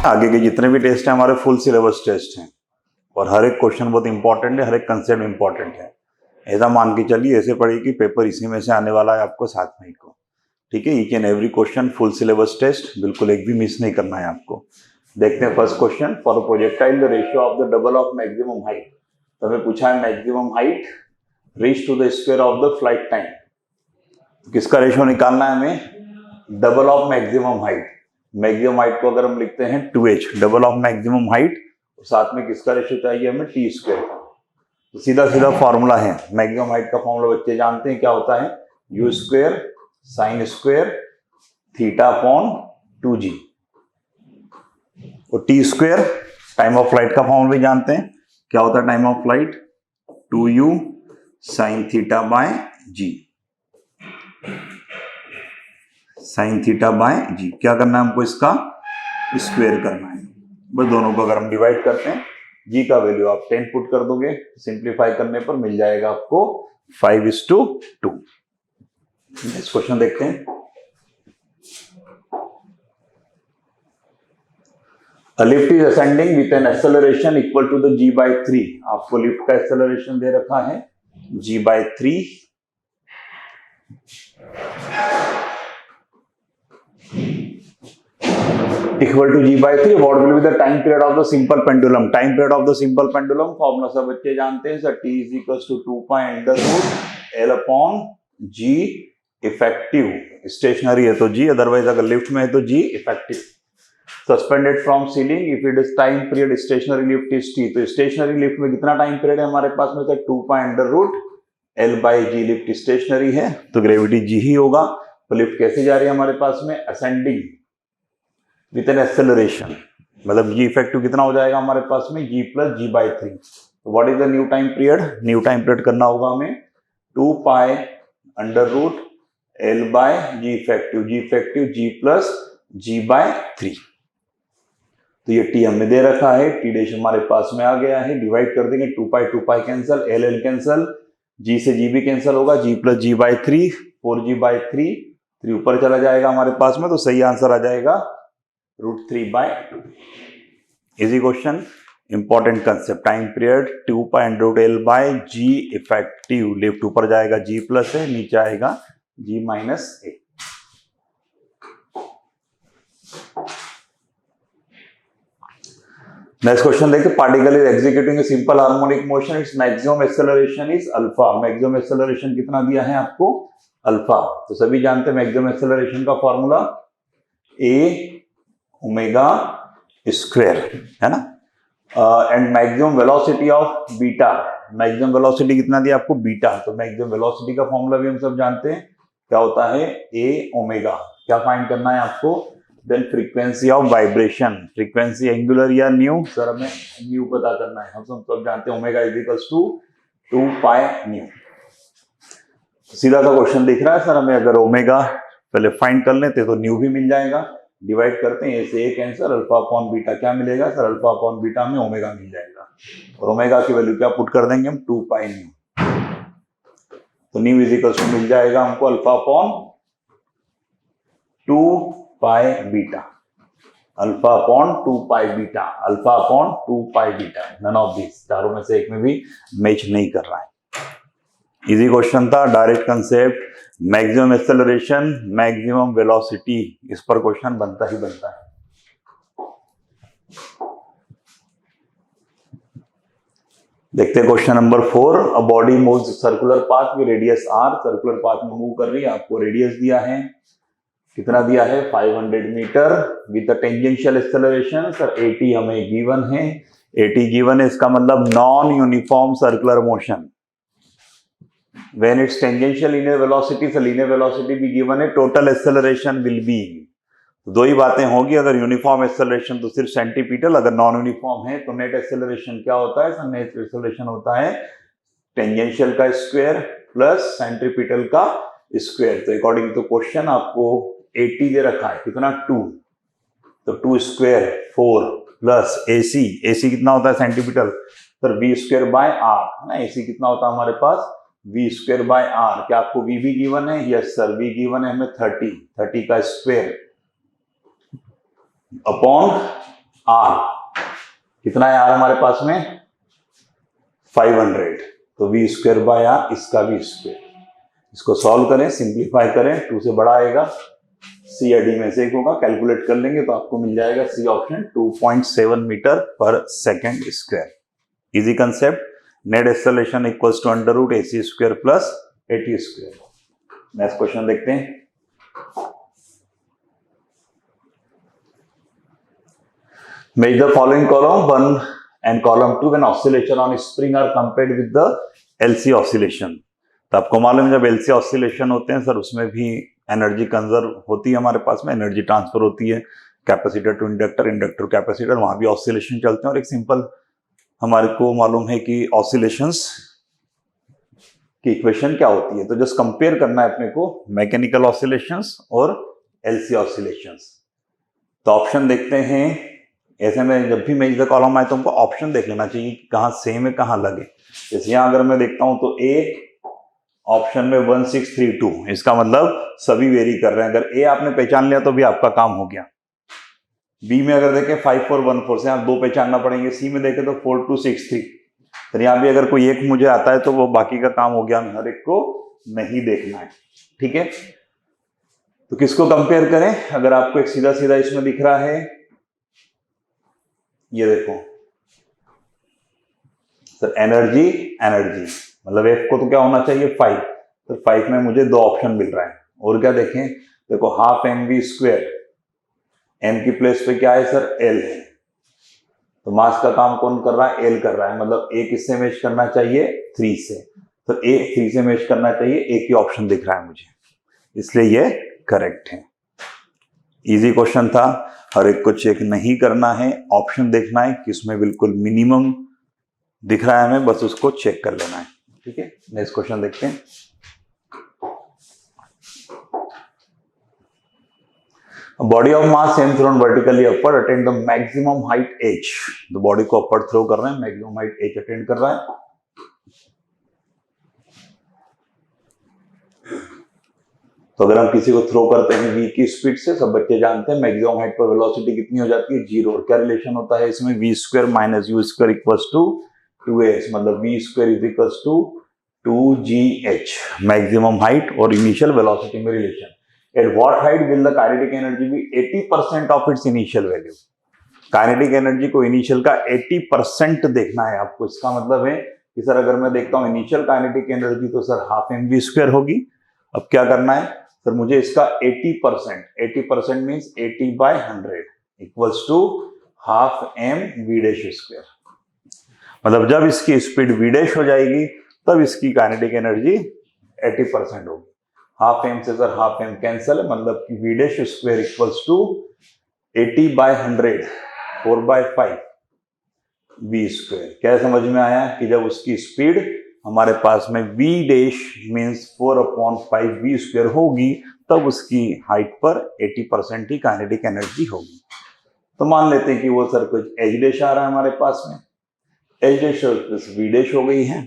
आगे के जितने भी टेस्ट हैं हमारे फुल सिलेबस टेस्ट हैं और हर एक क्वेश्चन बहुत इंपॉर्टेंट है, हर एक कंसेप्ट इंपॉर्टेंट है। ऐसा मान के चलिए, ऐसे पढ़िए कि पेपर इसी में से आने वाला है आपको 7 मई को। ठीक है, each and every question full syllabus test, बिल्कुल एक भी मिस नहीं करना है आपको। देखते हैं first question. For projectile the ratio of the double of maximum height. तो हमें पूछा है maximum height reach to the square of the flight time. किसका रेशियो निकालना है हमें? Double of maximum height. Maximum height को अगर हम लिखते हैं 2h, double of maximum height, तो साथ में किसका रेशियो चाहिए हमें? टी स्क्वायर का। तो सीधा सीधा फॉर्मूला है, मैक्सिमम हाइट का फॉर्मूला बच्चे जानते हैं क्या होता है? U square sine square theta upon 2g। और T square time of flight का फॉर्मूला भी जानते हैं, क्या होता है time of flight? 2u sine theta by G, sine theta by G. क्या करना है हमको? इसका स्क्वायर करना है। बस दोनों को अगर हम डिवाइड करते हैं, जी का वैल्यू आप 10 पुट कर दोगे, सिंप्लीफाई करने पर मिल जाएगा आपको 5:2। नेक्स्ट क्वेश्चन देखते हैं। A lift is ascending with an acceleration equal to the g/3। आपको लिफ्ट का एक्सेलरेशन दे रखा है g/3 equal to g/3। what will be the time period of the simple pendulum? time period of the simple pendulum formula सब बच्चे जानते हैं sir, t is equals to 2 pi under root l upon g effective. Stationary है तो g, otherwise अगर lift में है तो g effective. Suspended from ceiling if it is time period stationary lift is t। तो स्टेशनरी लिफ्ट में कितना time period है हमारे पास में? 2 pi under root l/g। Lift stationary है तो ग्रेविटी g ही होगा। तो लिफ्ट कैसे जा रही है हमारे पास में? असेंडिंग विथ एन एक्सेलरेशन, मतलब g इफेक्टिव कितना हो जाएगा हमारे पास में? g + g/3। तो what is the new time period? New time period करना होगा हमें 2 pi under root l/g effective, g effective g + g/3। तो ये t हमें दे रखा है, t डैश हमारे पास में आ गया है। डिवाइड कर देंगे, 2 pi cancel, l cancel, g से g भी कैंसिल होगा, g + g/3, 4g/3, 3 ऊपर चला जाएगा हमारे पास में, तो सही आंसर आ जाएगा √3/2। Easy question, important concept. Time period 2 pi under root l/g effective. Lift ऊपर जाएगा g+ है, नीचे आएगा g - a। नेक्स्ट क्वेश्चन देखते हैं। Particle is executing a simple harmonic motion, its maximum acceleration is alpha. Maximum acceleration कितना दिया है आपको? अल्फा। तो सभी जानते हैं मैक्सिमम एक्सेलरेशन का फॉर्मूला a ω², है ना। And maximum velocity of beta, maximum velocity कितना दिया आपको? बीटा। तो मैक्सिमम वेलोसिटी का फॉर्मूला भी हम सब जानते हैं, क्या होता है? a ω। क्या फाइंड करना है आपको? Then frequency of vibration, frequency angular या न्यू? सर हमें न्यू पता करना है, हम सब जानते हैं ओमेगा = 2 pi न्यू। सीधा सा क्वेश्चन दिख रहा है सर हमें, अगर ओमेगा पहले फाइंड कर लेते तो न्यू भी मिल जाएगा। डिवाइड करते हैं, ऐसे a cancer, alpha upon beta क्या मिलेगा सर? अल्फा अपॉन बीटा में ओमेगा मिल जाएगा। और ओमेगा की वैल्यू क्या पुट कर देंगे हम? 2 pi न्यू। तो न्यू = मिल जाएगा हमको alpha upon 2 pi beta, alpha upon 2 pi beta, alpha upon 2 pi beta. None of this, चारों में से एक में भी मैच नहीं कर रहा है। इजी क्वेश्चन था, direct concept, maximum acceleration, maximum velocity, इस पर क्वेश्चन बनता ही बनता है। देखते हैं question number 4। A body moves circular path में रेडियस r। सर्कुलर पाथ में मूव कर रही है, आपको रेडियस दिया है, कितना दिया है? 500 metre with the tangential acceleration. Sir 80 हमें गिवन है, 80 गिवन है, इसका मतलब non uniform circular motion. When it's tangential linear velocity, sir linear velocity भी गिवन है, टोटल एक्सेलरेशन विल बी। दो ही बातें होगी, अगर यूनिफॉर्म एक्सेलरेशन तो सिर्फ सेंटीपीटल, अगर नॉन यूनिफॉर्म है तो नेट एक्सेलरेशन क्या होता है सर? नेट एक्सेलरेशन होता है टेंजेंशियल का स्क्वायर प्लस सेंट्रीपिटल का स्क्वायर। तो अकॉर्डिंग टू क्वेश्चन आपको 80 दे रखा है, कितना? 2, तो 2 स्क्वायर 4 प्लस AC कितना होता है सेंटीमीटर? सर v²/r ना। AC कितना होता है हमारे पास? v²/r। क्या आपको v भी गिवन है? यस सर, v गिवन है हमें 30 का स्क्वायर अपॉन आर कितना है, आर हमारे पास में 500, तो वी स्क्वायर बाय आर, इसका भी स्क्वायर। इसको सॉल्व करें, सिंप्लीफाई करें, 2 से बड़ा आएगा, सी या डी में से एक होगा, कैलकुलेट कर लेंगे तो आपको मिल जाएगा C option 2.7 metre per second square. Easy concept. Net acceleration equals to under root AC square plus AT square. Next question देखते हैं। Make the following column 1 and column 2 when oscillation on spring are compared with the LC oscillation। तो आपको मालूम है जब LC oscillation होते हैं sir उसमें भी एनर्जी कंजर्व होती है, हमारे पास में एनर्जी ट्रांसफर होती है, capacitor to inductor, inductor capacitor, वहां भी ऑसिलेशन चलते हैं। और एक सिंपल हमारे को मालूम है कि ऑसिलेशंस की इक्वेशन क्या होती है, तो जस्ट कंपेयर करना है अपने को मैकेनिकल ऑसिलेशंस और LC ऑसिलेशंस। तो ऑप्शन देखते हैं। ऐसे में जब भी मेजर कॉलम आए तो हमको ऑप्शन देख लेना चाहिए कि कहाँ सेम है कहाँ लगे। जैसे यहाँ अगर मैं देखता हूं तो ए ऑप्शन में 1632, इसका मतलब सभी वेरी कर रहे हैं। अगर ए आपने पहचान लिया तो भी आपका काम हो गया। बी में अगर देखें 5414 से आप 2 पहचानना पड़ेंगे। सी में देखें तो 4263, तो यहाँ भी अगर कोई एक मुझे आता है तो वो बाकी का काम हो गया, हर एक को नहीं देखना है। ठीक है, तो किसको कंपेयर करें? अगर आपको एक सीधा सीधा इसमें दिख रहा है, ये देखो सर, एनर्जी एनर्जी मतलब एफ को तो क्या होना चाहिए 5, तो 5 में मुझे 2 ऑप्शन मिल रहा है। और क्या देखें, देखो half M V square, M की प्लेस पे क्या है सर, एल है, तो मास का काम कौन कर रहा है, एल कर रहा है, मतलब ए किससे मैच करना चाहिए 3 से, तो ए 3 से मैच करना चाहिए, एक ही ऑप्शन दिख रहा है मुझे, इसलिए ये करेक्ट है। इजी क्वेश्चन था, हर एक को चेक नहीं करना है, ऑप्शन देखना है किसमें बिल्कुल मिनिमम दिख रहा है हमें, बस उसको चेक कर लेना है। ठीक है, नेक्स्ट क्वेश्चन देखते हैं। Body of mass same thrown vertically upward attend the maximum height h, तो बॉडी को अपवर्ड थ्रो कर रहे हैं, मैक्सिमम हाइट h अटेंड कर रहा है। तो अगर हम किसी को थ्रो करते हैं v की स्पीड से, सब बच्चे जानते हैं मैक्सिमम हाइट पर वेलोसिटी कितनी हो जाती है, 0। और क्या रिलेशन होता है इसमें, v square minus u square equals to 2h, मतलब v square is equals to 2gh, maximum height और इनिशियल वेलोसिटी में relation. At what height will the kinetic energy be 80% of its initial value. Kinetic energy को initial का 80% देखना है आपको। इसका मतलब है कि सर अगर मैं देखता हूं इनिशियल काइनेटिक एनर्जी तो sir half M V square होगी। अब क्या करना है सर, मुझे इसका 80% means 80/100 equals to half M V dash square. मतलब जब इसकी स्पीड वी डैश हो जाएगी तब इसकी काइनेटिक एनर्जी 80% होगी। हाफ एम से सर हाफ एम कैंसल है, मतलब कि V dash square equals to 80/100 4/5 V square. क्या समझ में आया कि जब उसकी स्पीड हमारे पास में v dash means 4/5 V square होगी तब उसकी हाइट पर 80% ही काइनेटिक एनर्जी होगी। तो मान लेते हैं कि वो सर कुछ h डैश आ रहा है हमारे पास में, h dash plus v dash हो गई है।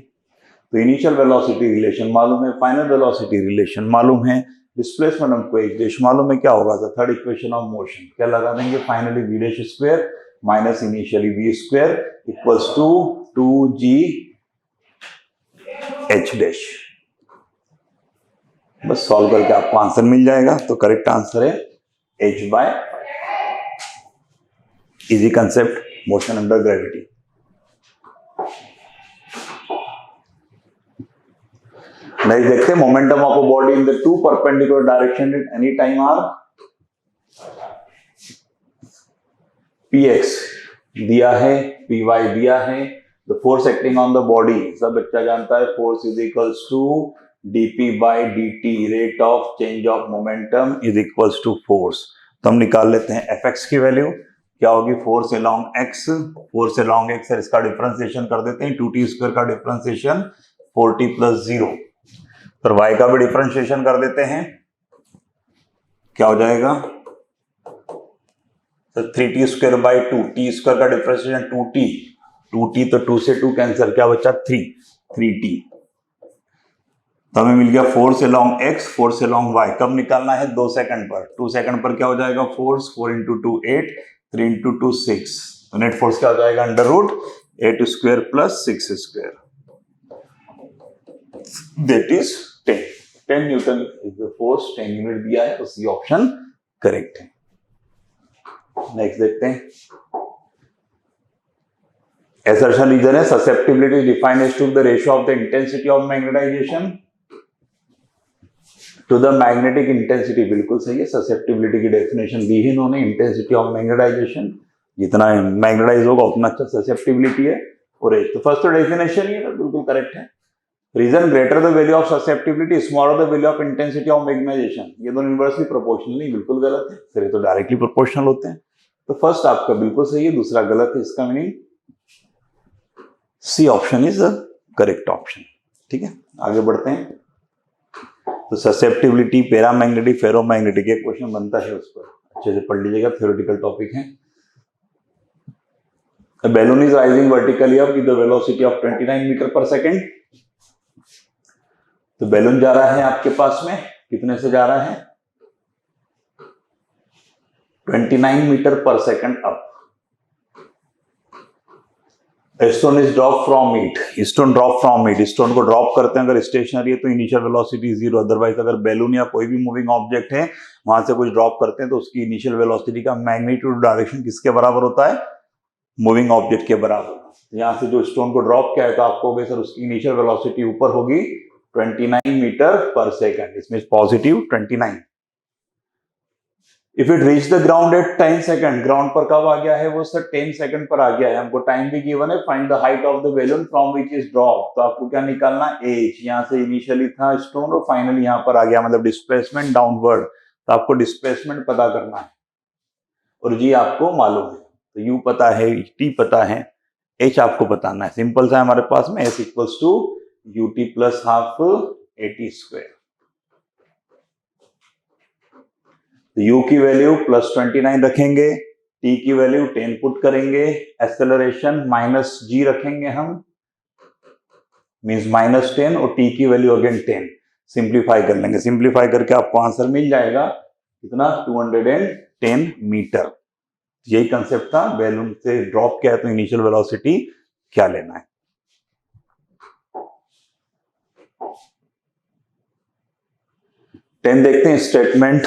तो इनिशियल वेलोसिटी रिलेशन मालूम है, फाइनल वेलोसिटी रिलेशन मालूम है, डिस्प्लेसमेंट हमको h डैश मालूम है। क्या होगा sir, third equation of motion क्या लगा देंगे, finally v dash square minus initially v square equals to 2g h dash. बस सॉल्व करके आपको आंसर मिल जाएगा। तो करेक्ट आंसर है h/। Easy concept, motion under gravity. Next देखते हैं, momentum of a body in the two perpendicular direction at any time are px दिया है, py दिया है। The force acting on the body सब बच्चा जानता है, force is equals to dp/dt, rate of change of momentum is equals to force. तो हम निकाल लेते हैं fx की वैल्यू क्या होगी, force along x, force along x है, इसका डिफरेंशिएशन कर देते हैं, 2t स्क्वायर का डिफरेंशिएशन 4t + 0, फिर y का भी डिफरेंशिएशन कर देते हैं, क्या हो जाएगा तो 3t square by 2, T square का डिफरेंशिएशन 2t तो 2 से 2 कैंसिल, क्या बचा 3t। तो हमें मिल गया force along x, force along y। कब निकालना है, 2 सेकंड पर। 2 सेकंड पर क्या हो जाएगा, फोर्स 4 × 2 8, 3 into 2 6, तो नेट फोर्स क्या हो जाएगा under root 8 square plus 6 square, that is 10 newton is the force, 10 unit दिया है, तो सी ऑप्शन करेक्ट है। नेक्स्ट देखते हैं, assertion रीजन है susceptibility is defined as to the ratio of the intensity of magnetization to the magnetic intensity, बिल्कुल सही है। susceptibility की डेफिनेशन दी है इन्होंने, intensity of magnetization, जितना मैग्नेटाइज होगा उतना अच्छा susceptibility है, और तो फर्स्ट तो डेफिनेशन ही है, बिल्कुल करेक्ट है। Reason greater the value of susceptibility smaller the value of intensity of magnetization, ये दोनों इनवर्सली प्रोपोर्शनल नहीं, बिल्कुल गलत है, फिर तो डायरेक्टली प्रोपोर्शनल होते हैं। तो फर्स्ट आपका बिल्कुल सही है, दूसरा गलत है, इसका meaning C option is the correct option. ठीक है, आगे बढ़ते हैं। तो ससेप्टिबिलिटी, पैरामैग्नेटिक, फेरोमैग्नेटिक, एक क्वेश्चन बनता है उस पर, अच्छे से पढ़ लीजिएगा, थ्योरेटिकल टॉपिक है। A balloon is rising vertically up with the velocity of 29 metre per second. तो बैलून जा रहा है आपके पास में, कितने से जा रहा है 29 metre per second up. Stone is drop from it, stone drop from it, stone को ड्रॉप करते हैं अगर स्टेशनरी है तो इनिशियल वेलोसिटी 0, अदरवाइज अगर बैलून या कोई भी मूविंग ऑब्जेक्ट है वहां से कुछ ड्रॉप करते हैं तो उसकी इनिशियल वेलोसिटी का मैग्नीट्यूड डायरेक्शन किसके बराबर होता है, मूविंग ऑब्जेक्ट के बराबर। यहां से जो स्टोन को ड्रॉप किया है तो आपको होगा सर उसकी इनिशियल वेलोसिटी ऊपर होगी 29 मीटर पर सेकेंड, इसमें positive 29। If it reach the ground eight 10 second, ground पर कब आ गया है वो सर 10 सेकंड पर आ गया है, हमको टाइम भी गिवन है, find the height of the balloon from which is drop, तो आपको क्या निकालना, एज, यहां से इनिशियली था स्टोन और फाइनली यहां पर आ गया, मतलब डिस्प्लेसमेंट डाउनवर्ड, तो आपको डिस्प्लेसमेंट पता करना है, और जी आपको मालूम है, तो यू पता है, टी पता है, एच आपको बताना है, सिंपल सा हमारे पास में S equals to U T plus half A T square. u की वैल्यू प्लस 29 रखेंगे, t की वैल्यू 10 पुट करेंगे, एक्सेलरेशन माइनस g रखेंगे हम, मींस माइनस 10, और t की वैल्यू अगेन 10, सिंप्लीफाई कर लेंगे, सिंप्लीफाई करके आपको आंसर मिल जाएगा कितना, 210 मीटर। यही कंसेप्ट था, बैलून से ड्रॉप किया है तो इनिशियल वेलोसिटी क्या लेना है। टेन देखते हैं, स्टेटमेंट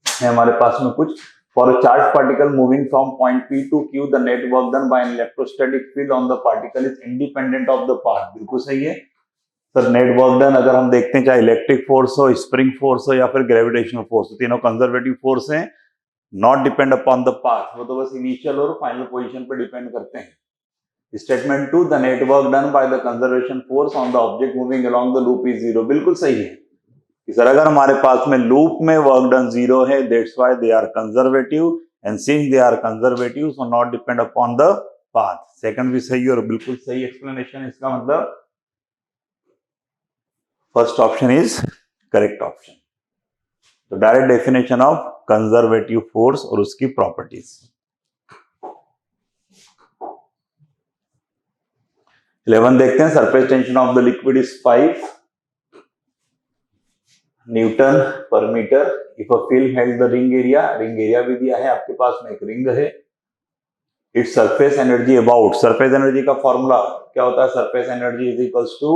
है हमारे पास में कुछ, for a charge particle moving from point P to Q the net work done by an electrostatic field on the particle is independent of the path, बिल्कुल सही है सर। नेट वर्क डन अगर हम देखते हैं चाहे इलेक्ट्रिक फोर्स हो, spring force हो या फिर ग्रेविटेशनल फोर्स हो, तीनों कंजर्वेटिव फोर्स हैं, not depend upon the path, वो तो बस इनिशियल और फाइनल पोजीशन पर डिपेंड करते हैं। Statement 2, the net work done by the conservation force on the object moving along the loop is 0, बिल्कुल सही है सर। अगर हमारे पास में लूप में वर्क डन 0 है, that's why they are conservative, and since they are conservative so not depend upon the path. Second भी सही और बिल्कुल सही एक्सप्लेनेशन, इसका मतलब first option is correct option. तो direct definition of conservative force और उसकी प्रॉपर्टीज। 11 देखते हैं, surface tension of the liquid is 5 newton per metre if a film has the ring area भी दिया है आपके पास में, एक रिंग है, it's surface energy about, surface energy का फॉर्मूला क्या होता है, surface energy is equals to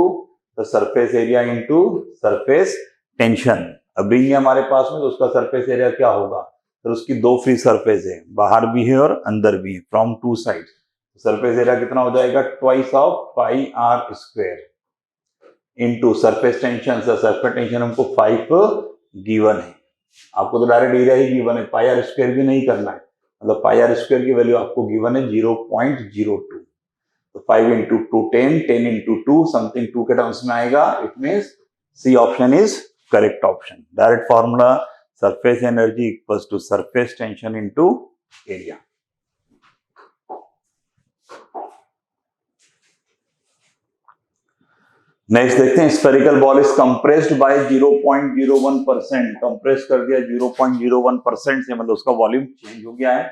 the surface area into surface tension. अब रिंग है हमारे पास में तो उसका सरफेस एरिया क्या होगा, तो उसकी दो फ्री सरफेस है, बाहर भी है और अंदर भी है, from two side, surface area कितना हो जाएगा, twice of pi R square into surface tension, surface tension हमको 5 गिवन है, आपको तो डायरेक्ट एरिया ही गिवन है, पाई आर स्क्वायर भी नहीं करना है, मतलब पाई आर स्क्वायर की वैल्यू आपको गिवन है 0.02, तो 5 इंटू 2 10, 10 इंटू 2 समथिंग 2 के टर्म्स में आएगा, it means C option is correct option. Direct formula surface energy equals to surface tension into area. Next देखते हैं, spherical ball is compressed by 0.01%, compress कर दिया 0.01% से, मतलब उसका वॉल्यूम चेंज हो गया है।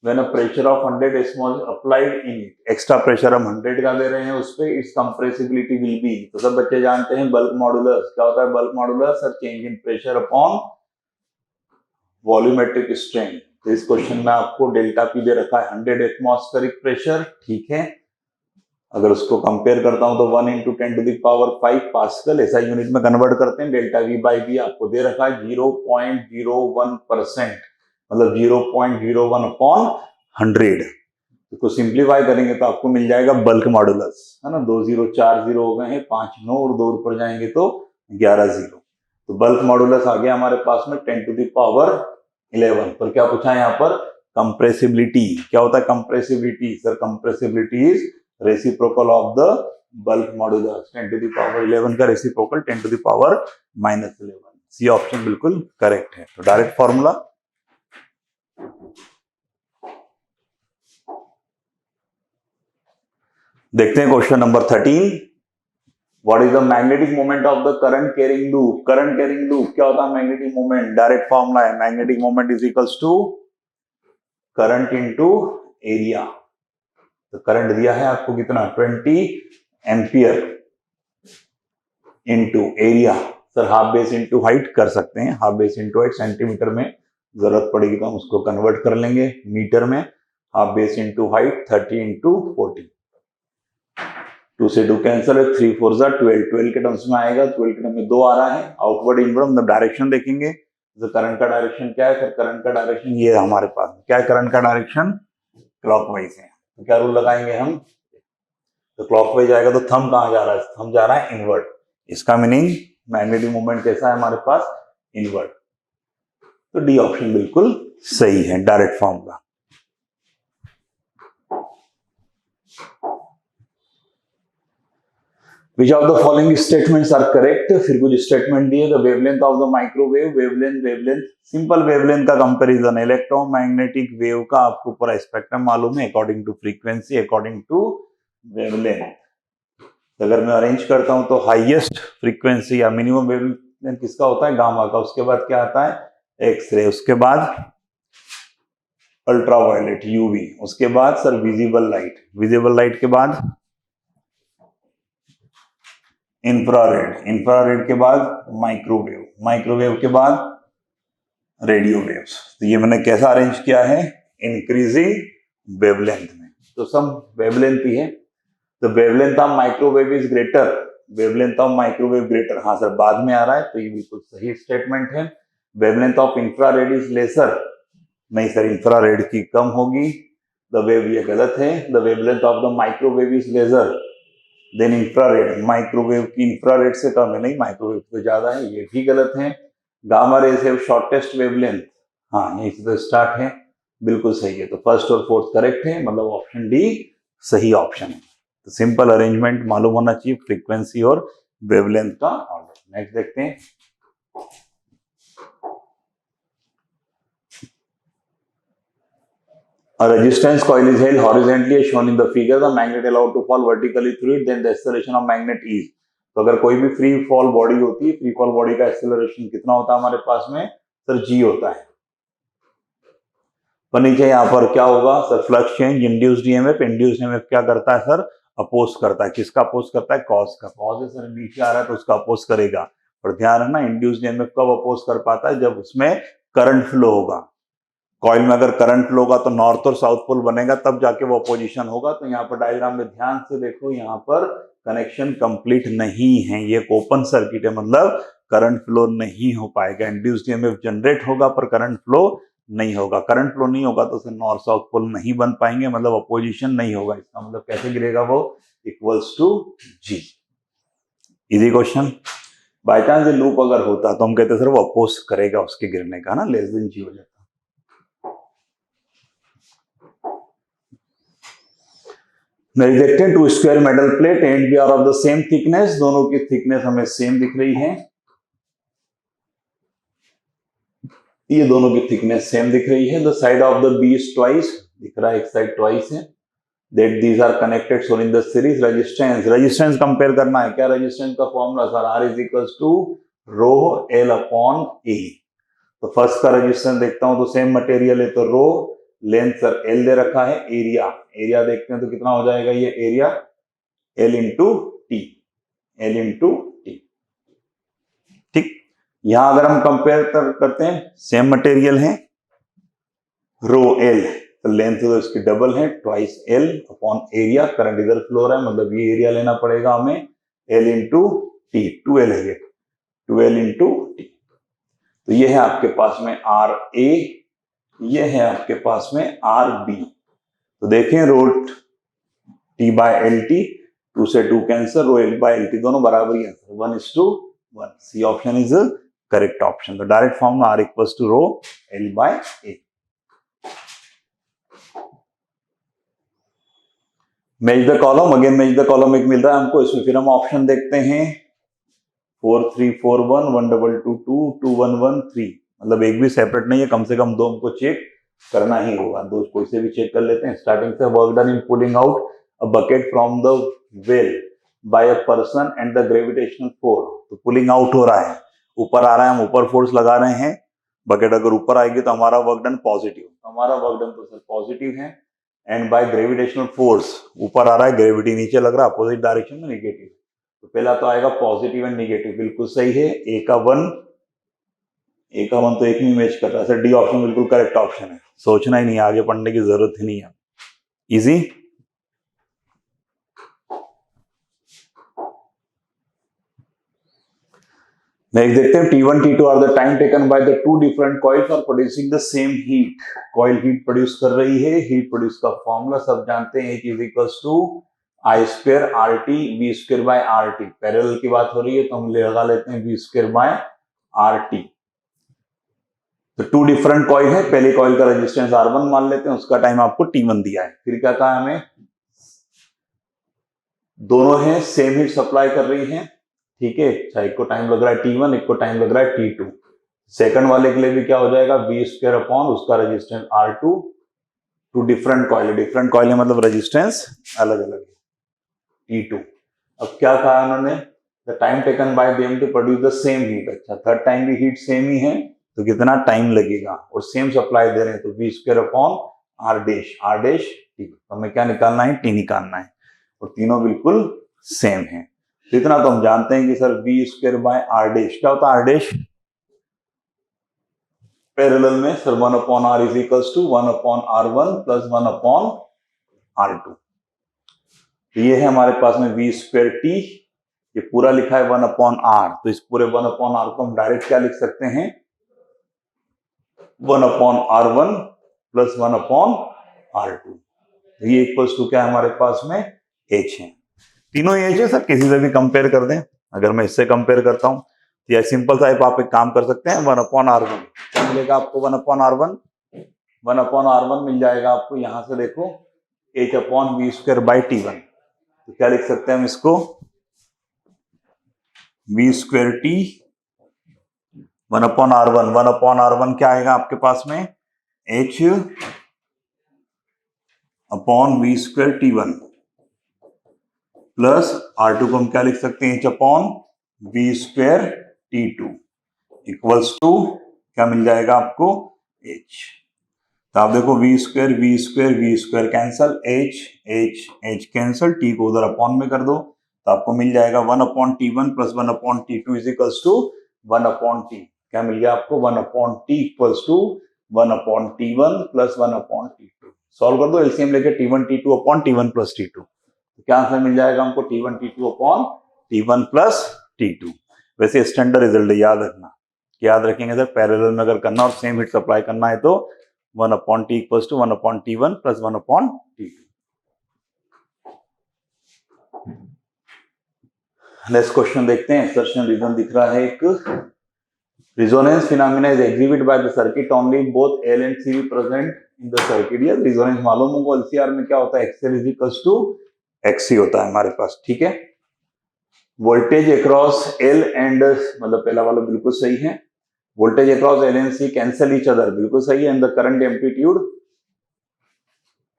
When a pressure of 100 atmosphere applied in it, extra pressure हम 100 का दे रहे हैं उस पे, इट्स कंप्रेसिबिलिटी विल बी, तो सब बच्चे जानते हैं बल्क मॉडुलस, क्या होता है bulk modulus, sir change in pressure upon volumetric strain, तो इस क्वेश्चन में आपको डेल्टा पी दे रखा है 100 एटमॉस्फेरिक प्रेशर, ठीक है। अगर उसको कंपेयर करता हूं तो 1 × 10⁵ पास्कल ऐसा यूनिट में कन्वर्ट करते हैं। डेल्टा वी बाई बी आपको दे रखा है 0.01%, मतलब 0.01 अपॉन 100। इसको सिंप्लीफाई करेंगे तो आपको मिल जाएगा बल्क मॉडुलस, है ना। 2 0 4 0 हो गए हैं, 5 9 और 2 ऊपर जाएंगे तो 11 0। तो बल्क मॉडुलस आ गया हमारे पास में 10⁻11। पर क्या पूछा है यहाँ पर? कंप्रेसिबिलिटी। क्या होता है compressibility? Sir compressibility is reciprocal of the bulk modulus. 10⁻11 का रेसिप्रोकल 10⁻11। सी ऑप्शन बिल्कुल करेक्ट है। तो डायरेक्ट फॉर्मूला देखते हैं। Question number 13, what is the magnetic moment of the current carrying loop? Current carrying loop क्या होता है? Magnetic moment. डायरेक्ट फॉर्मूला है magnetic moment is equals to current into area. तो करंट दिया है आपको कितना? 20 ampere into area. Sir half base into height कर सकते हैं। Half base into height centimetre में जरूरत पड़ेगी तो हम उसको कन्वर्ट कर लेंगे मीटर में। Half base into height 30 × 40। 2 से 2 कैंसिल है, 3 4 जा 12। 12 के टर्म्स में आएगा, 12 के टर्म में 2 आ रहा है। आउटवर्ड इनवर्ड मतलब डायरेक्शन देखेंगे। तो करंट का डायरेक्शन क्या है? सर करंट का डायरेक्शन ये हमारे पास क्या है? करंट का डायरेक्शन क्लॉकवाइज है। तो क्या रूल लगाएंगे हम? तो क्लॉकवाइज आएगा तो थंब कहां जा रहा है? थंब जा रहा है इनवर्ड। इसका मीनिंग मैग्नेटिक मोमेंट कैसा है हमारे पास? इनवर्ड। तो डी ऑप्शन बिल्कुल सही है, direct formula. Which of the following statements are correct? फिर कुछ स्टेटमेंट दिए। The wavelength of the microwave, wavelength simple wavelength का कंपैरिजन। इलेक्ट्रोमैग्नेटिक वेव का आपको पूरा स्पेक्ट्रम मालूम है according to frequency, according to wavelength. अगर मैं अरेंज करता हूं तो हाईएस्ट फ्रीक्वेंसी या मिनिमम वेवलेंथ किसका होता है? गामा का। उसके बाद क्या आता है? एक्सरे। उसके बाद अल्ट्रावायलेट यूवी। उसके बाद sir visible light. Visible light के बाद इंफ्रारेड। इंफ्रारेड के बाद माइक्रोवेव। माइक्रोवेव के बाद रेडियो वेव्स। तो ये मैंने कैसा अरेंज किया है? इंक्रीजिंग वेवलेंथ में। तो सब वेवलेंथ ही है। तो wavelength of microwave is greater, wavelength of microwave greater. हाँ सर बाद में आ रहा है, तो ये बिल्कुल सही स्टेटमेंट है। Wavelength of infrared is lesser. नहीं सर इंफ्रारेड की कम होगी। द वेव, ये गलत है। The wavelength of the microwave is lesser than infrared. Microwave की इंफ्रारेड से कम है। नहीं माइक्रोवेव तो ज्यादा है, ये भी गलत है। गामा रेज है शॉर्टेस्ट वेवलेंथ। हाँ यहीं से तो स्टार्ट है, बिल्कुल सही है। तो फर्स्ट और फोर्थ करेक्ट है, मतलब ऑप्शन डी सही ऑप्शन है। तो सिंपल अरेंजमेंट मालूम होना चाहिए, फ्रीक्वेंसी और वेवलेंथ का ऑर्डर। नेक्स्ट देखते हैं। A resistance coil is held horizontally as shown in the figure. The magnet allowed to fall vertically through it. Then the acceleration of magnet is. तो अगर कोई भी फ्री फॉल बॉडी होती है, free fall body का acceleration कितना होता है हमारे पास में? सर जी होता है। पर नीचे यहाँ पर क्या होगा? Sir flux change, induced EMF. Induced EMF क्या करता है सर? अपोज करता है। किसका अपोज करता है? कॉस का। कॉस है सर नीचे आ रहा है तो उसका अपोज करेगा। पर ध्यान रखना इंड्यूस्ड ईएमएफ कब अपोज कर पाता है? जब उसमें करंट फ्लो होगा। कॉइल में अगर करंट फ्लो होगा तो नॉर्थ और साउथ पोल बनेगा, तब जाके वो अपोजिशन होगा। तो यहाँ पर डायग्राम में ध्यान से देखो, यहाँ पर कनेक्शन कंप्लीट नहीं है। ये ओपन सर्किट है, मतलब करंट फ्लो नहीं हो पाएगा। इंड्यूस्ड ईएमएफ जनरेट होगा पर करंट फ्लो नहीं होगा। करंट फ्लो नहीं होगा तो नॉर्थ साउथ पोल नहीं बन पाएंगे, मतलब अपोजिशन नहीं होगा। इसका मतलब कैसे गिरेगा वो? Equals to G. Easy question. By chance loop अगर होता तो हम कहते सर वो अपोज करेगा उसके गिरने का, ना लेस देन जी हो जाता। Rejected to square metal plate and we are of the same thickness. दोनों की थिकनेस हमें सेम दिख रही है। ये दोनों की थिकनेस सेम दिख रही है। The side of the B is twice, दिख रहा है एक साइड ट्वाइस है। That these are connected so in the series. Resistance, resistance compare करना है। क्या रेजिस्टेंस का formula sir? R is equals to rho L upon A. तो फर्स्ट का रेजिस्टेंस देखता हूं तो सेम मटेरियल है तो रो, लेंथ सर एल दे रखा है। एरिया, एरिया देखते हैं तो कितना हो जाएगा? ये area L into T, L into T. ठीक, यहां अगर हम कंपेयर करते हैं, सेम मटेरियल है रो एल, तो लेंथ तो इसकी डबल है, twice L upon area, current इधर फ्लो रहा है मतलब ये एरिया लेना पड़ेगा हमें, एल इंटू टी, 2L है ये, 2L इंटू टी। तो ये है आपके पास में आर ए, ये है आपके पास में आर बी। तो देखें root T by L T, 2 से 2 cancel, rho L by L T दोनों बराबर ही है, 1:1। C option is correct option. तो डायरेक्ट फॉर्म में R equal to rho L by A. Match the column, again match the column एक मिल रहा है हमको, इसमें फिर हम ऑप्शन देखते हैं, 4 3 4 1 1 2 2 2 2 1 1 3, मतलब एक भी सेपरेट नहीं है, कम से कम दो हमको चेक करना ही होगा, दो कोई से भी चेक कर लेते हैं। स्टार्टिंग से work done in pulling out a bucket from the well by a person and the gravitational force. तो पुलिंग आउट हो रहा है, ऊपर आ रहा है, हम ऊपर फोर्स लगा रहे हैं, बकेट अगर ऊपर आएगी तो हमारा वर्क डन पॉजिटिव, हमारा वर्क डन तो सर पॉजिटिव है, एंड बाय ग्रेविटेशनल फोर्स ऊपर आ रहा है, ग्रेविटी नीचे लग रहा है, अपोजिट डायरेक्शन में नेगेटिव। तो पहला तो आएगा पॉजिटिव एंड नेगेटिव, बिल्कुल सही है, ए का वन तो एक में मैच कर रहा है सर, डी ऑप्शन बिल्कुल करेक्ट ऑप्शन है, सोचना ही नहीं, आगे पढ़ने की जरूरत ही नहीं है, इजी। नेक्स्ट देखते हैं, T1 T2 are the time taken by the two different coil for producing the same heat. Coil heat produce कर रही है, हीट प्रोड्यूस का फॉर्मूला सब जानते हैं, H is equals to I square R T V square by R T. Parallel की बात हो रही है तो हम लगा लेते हैं V square by R T. तो टू डिफरेंट कॉइल है, पहले कॉइल का रेजिस्टेंस R1 मान लेते हैं, उसका टाइम आपको T1 दिया है, फिर क्या कहा हमें, दोनों है सेम हीट सप्लाई कर रही है, ठीक है, चाहे एक को टाइम लग रहा है T1, एक को टाइम लग रहा है T2। सेकंड वाले के लिए भी क्या हो जाएगा, वी स्क्वायर अपॉन उसका resistance R2, two different coil है मतलब रेजिस्टेंस अलग अलग है T2। अब क्या कहा उन्होंने, the time taken by them to produce the same heat. अच्छा, थर्ड टाइम भी हीट सेम ही है तो कितना टाइम लगेगा, और सेम सप्लाई दे रहे हैं तो V square upon R dash T. तो हमें क्या निकालना है, टी निकालना है, और तीनों बिल्कुल सेम है। तो इतना तो हम जानते हैं कि sir V square by R dash, क्या होता है आर डैश, पैरेलल में sir 1 upon R is equals to 1 upon R1 plus 1 upon R2। तो ये है हमारे पास में वी स्क्वायर टी, ये पूरा लिखा है 1 अपॉन आर, तो इस पूरे 1 अपॉन आर को हम डायरेक्ट क्या लिख सकते हैं, 1 upon R1 plus 1 upon R2। ये इक्वल्स टू क्या है हमारे पास में, H है, तीनों H है सर, किसी से भी कंपेयर कर दें, अगर मैं इससे कंपेयर करता हूं तो यह सिंपल सा आप एक काम कर सकते हैं, 1 अपॉन R1 क्या मिलेगा आपको, 1 अपॉन R1 मिल जाएगा आपको, यहां से देखो H upon V square by T1। तो क्या लिख सकते हैं हम इसको, we square T 1 upon R1 क्या आएगा आपके पास में, H upon V square T1 plus R2 को हम क्या लिख सकते हैं, H upon V square T2 equals to क्या मिल जाएगा आपको, H। तो आप देखो V square cancel, H cancel, T को उधर अपॉन में कर दो, तो आपको मिल जाएगा 1 upon T1 plus 1 upon T2 is equals to 1 upon T। क्या मिल गया आपको, 1 upon T equals to 1 upon T1 plus 1 upon T2। Solve कर दो, एलसीएम लेके T1 T2 upon T1 plus T2, तो क्या आंसर मिल जाएगा हमको, T1 T2 upon T1 plus T2। वैसे स्टैंडर्ड रिजल्ट याद रखना, याद रखेंगे सर, पैरेलल में अगर करना और सेम हीट सप्लाई करना है तो 1 upon T equals to 1 upon T1 plus 1 upon T2। Next question देखते हैं, सर्शन रीजन दिख रहा है एक, resonance phenomena is exhibited by the circuit only both L and C present in the circuit। ये resonance मालूम होगा, LCR में क्या होता है, XL is equals to XC होता है हमारे पास, ठीक है। वोल्टेज अक्रॉस L एंड, मतलब पहला वाला बिल्कुल सही है, voltage across L and C cancel each other, बिल्कुल सही है, एंड द करंट एम्पलीट्यूड,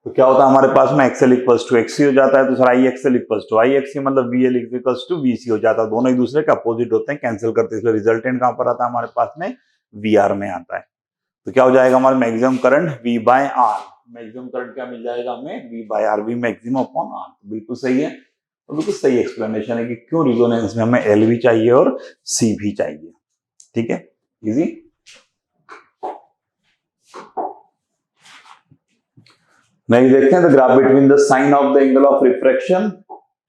तो क्या होता है हमारे पास में, XL इक्वल्स टू XC हो जाता है, तो sir IXL equals to IXC मतलब VL इक्वल्स टू VC हो जाता है, दोनों एक दूसरे के अपोजिट होते हैं, कैंसिल करते हैं, इसलिए रिजल्टेंट कहां पर आता है हमारे पास में, VR में आता है। तो क्या हो जाएगा हमारा maximum current V by R, maximum current क्या मिल जाएगा हमें, V by R, V maximum upon R, बिल्कुल सही है। तो बिल्कुल सही एक्सप्लेनेशन है कि क्यों रिजोनेंस में हमें L भी चाहिए और C भी चाहिए, ठीक है, इजी। नेक्स्ट देखते हैं the graph between the sine of the angle of refraction,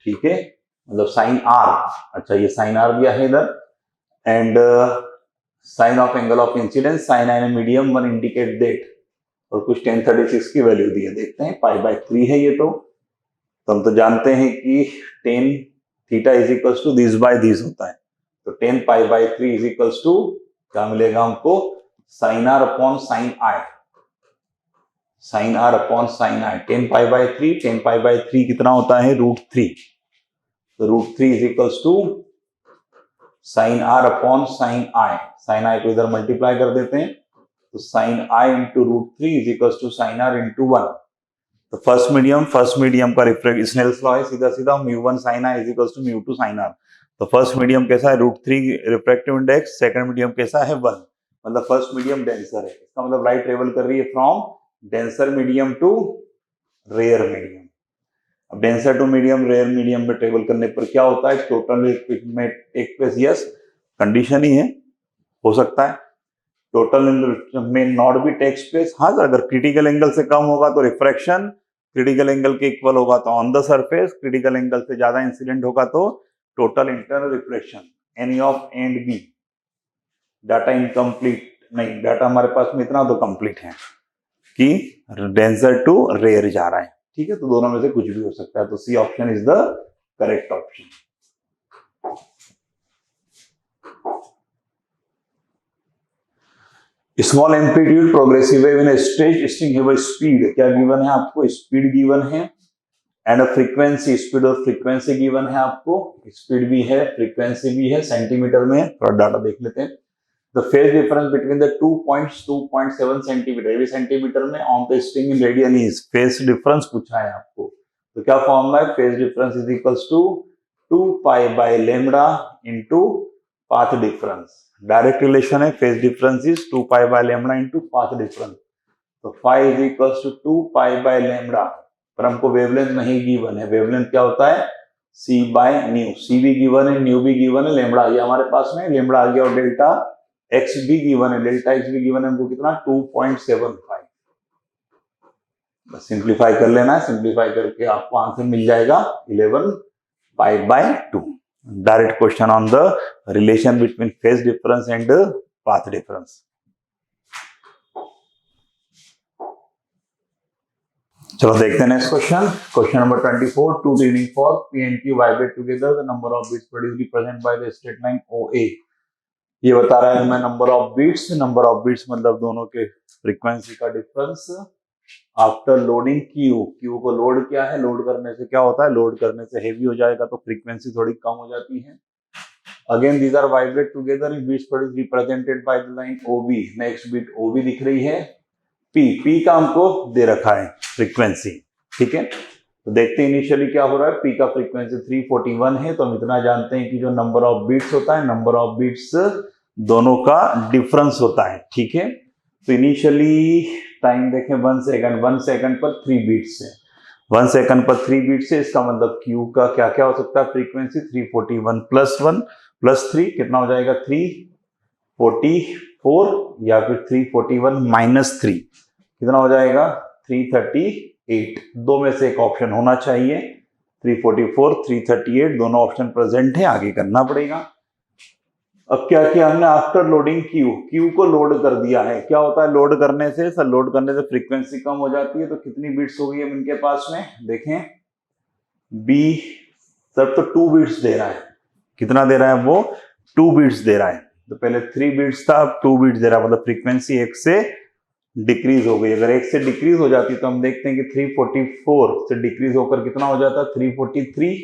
ठीक है, मतलब साइन आर, अच्छा ये साइन आर दिया है इधर, and sine of angle of incidence sine I medium one indicate that, और कुछ 1036 की वैल्यू दी है, देखते हैं π/3 है ये, तो हम तो जानते हैं कि tan theta is equals to this by this होता है, तो tan π/3 इज इक्वल्स टू क्या मिलेगा हमको, sine R upon sine I, sine R upon sine I, tan π/3 कितना होता है √3, तो √3 is equals to sine R upon sine I, sine I को इधर मल्टीप्लाई कर देते हैं, तो sine I into √3 is equals to sine R into 1, तो फर्स्ट मीडियम का रिफ्रैक्ट स्नेल्स लॉ है, सीधा सीधा μ1 sin i is equals to μ2 sin r, तो फर्स्ट मीडियम कैसा है √3 रिफ्रैक्टिव इंडेक्स, सेकंड मीडियम कैसा है 1, मतलब फर्स्ट मीडियम डेंसर है, इसका मतलब लाइट ट्रेवल कर रही है from denser medium to rare medium. अब denser to medium rare medium में ट्रेवल करने पर क्या होता है, टोटल में टेक प्लेस, यस कंडीशन ही है, हो सकता है टोटल में नॉट भी टेक्स प्लेस, हाँ अगर क्रिटिकल एंगल से कम होगा तो रिफ्रैक्शन क्रिटिकल एंगल के इक्वल होगा तो on the surface, critical angle से ज्यादा इंसिडेंट होगा तो total internal reflection, any of A and B, data incomplete नहीं, डाटा हमारे पास में इतना तो कंप्लीट है कि डेंसर टू रेयर जा रहा है, ठीक है, तो दोनों में से कुछ भी हो सकता है, तो C option is the correct option. Small amplitude progressive wave in string है, स्पीड क्या गिवन है आपको, स्पीड गिवन है, एंड फ्रीक्वेंसी, स्पीड और फ्रीक्वेंसी गिवन है आपको, स्पीड भी है फ्रीक्वेंसी भी है, सेंटीमीटर में थोड़ा डाटा देख लेते हैं, the phase difference between the 2 points 2.7 centimetre, ये भी सेंटीमीटर में, on the string in radian is, phase difference पूछा है आपको, तो क्या फॉर्मूला है, phase difference is equals to 2π/λ into path difference, direct relation है, phase difference is 2π/λ into path difference, तो phi इज इक्वल्स टू 2π/λ, पर हमको वेवलेंथ नहीं गिवन है, वेवलेंथ क्या होता है c/ν, c भी गिवन है, न्यू भी गिवन है, लेमड़ा ये हमारे पास में लेमड़ा आ गया, और डेल्टा x भी गिवन है, डेल्टा x भी गिवन है हमको कितना 2.75, बस सिंप्लीफाई कर लेना है, सिंप्लीफाई करके आपको आंसर मिल जाएगा 11π/2, direct question on the relation between phase difference and path difference. चलो देखते हैं next question, question number 24, two tuning fork P and Q vibrate together, the number of beats produced represent by the straight line OA, ये बता रहा है हमें number of beats मतलब दोनों के फ्रीक्वेंसी का डिफरेंस आफ्टर लोडिंग Q को लोड किया है, लोड करने से क्या होता है, लोड करने से हेवी हो जाएगा तो फ्रीक्वेंसी थोड़ी कम हो जाती है, again these are vibrate together in beats produced represented by the line OB, next beat OB दिख रही है, P का हमको दे रखा है फ्रीक्वेंसी, ठीक है, तो देखते हैं इनिशियली क्या हो रहा है, P का फ्रीक्वेंसी 341 है, तो हम इतना जानते हैं कि जो नंबर ऑफ बीट्स होता है, नंबर ऑफ बीट्स दोनों का डिफरेंस होता है, ठीक है, तो इनिशियली टाइम देखें 1 सेकंड पर 3 बीट्स है, 1 सेकंड पर 3 बीट्स है, इसका मतलब Q का क्या क्या हो सकता है, फ्रीक्वेंसी 341 + 1 + 3 कितना हो जाएगा 344, या फिर 341 - 3 कितना हो जाएगा 338, दो में से एक ऑप्शन होना चाहिए, 344 338 दोनों ऑप्शन प्रेजेंट है, आगे करना पड़ेगा। अब क्या किया हमने, आफ्टर लोडिंग Q को लोड कर दिया है, क्या होता है लोड करने से, लोड करने से फ्रीक्वेंसी कम हो जाती है, तो कितनी बीट्स हो गई है इनके पास में, देखें B सर तो 2 बीट्स दे रहा है, कितना दे रहा है वो 2 बीट्स दे रहा है, तो पहले 3 बीट्स था, अब 2 बीट्स दे रहा है, मतलब फ्रीक्वेंसी 1 से डिक्रीज हो गई, अगर 1 से डिक्रीज हो जाती तो हम देखते हैं कि 344 से डिक्रीज होकर कितना हो जाता है 343,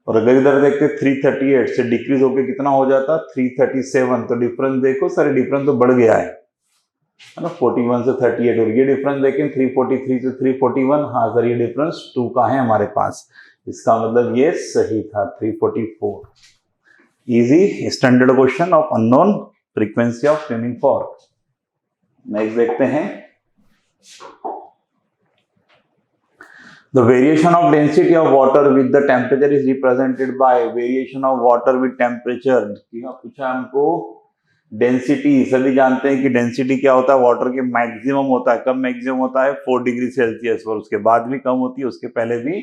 और अगर इधर देखते 338 से डिक्रीज होकर कितना हो जाता 337, तो डिफरेंस देखो सर, डिफरेंस तो बढ़ गया है ना, 41 से 38, और ये डिफरेंस देखें 343 से 341, हाँ सर ये डिफरेंस 2 का है हमारे पास, इसका मतलब ये सही था 344, easy standard question of unknown frequency of tuning fork. Next देखते हैं, the variation of density of water with the temperature is represented by variation of water with temperature, पूछा हमको डेंसिटी सभी जानते हैं कि डेंसिटी क्या होता है, वाटर के मैक्सिमम होता है, कब मैक्सिमम होता है 4 डिग्री सेल्सियस पर, उसके बाद भी कम होती है, उसके पहले भी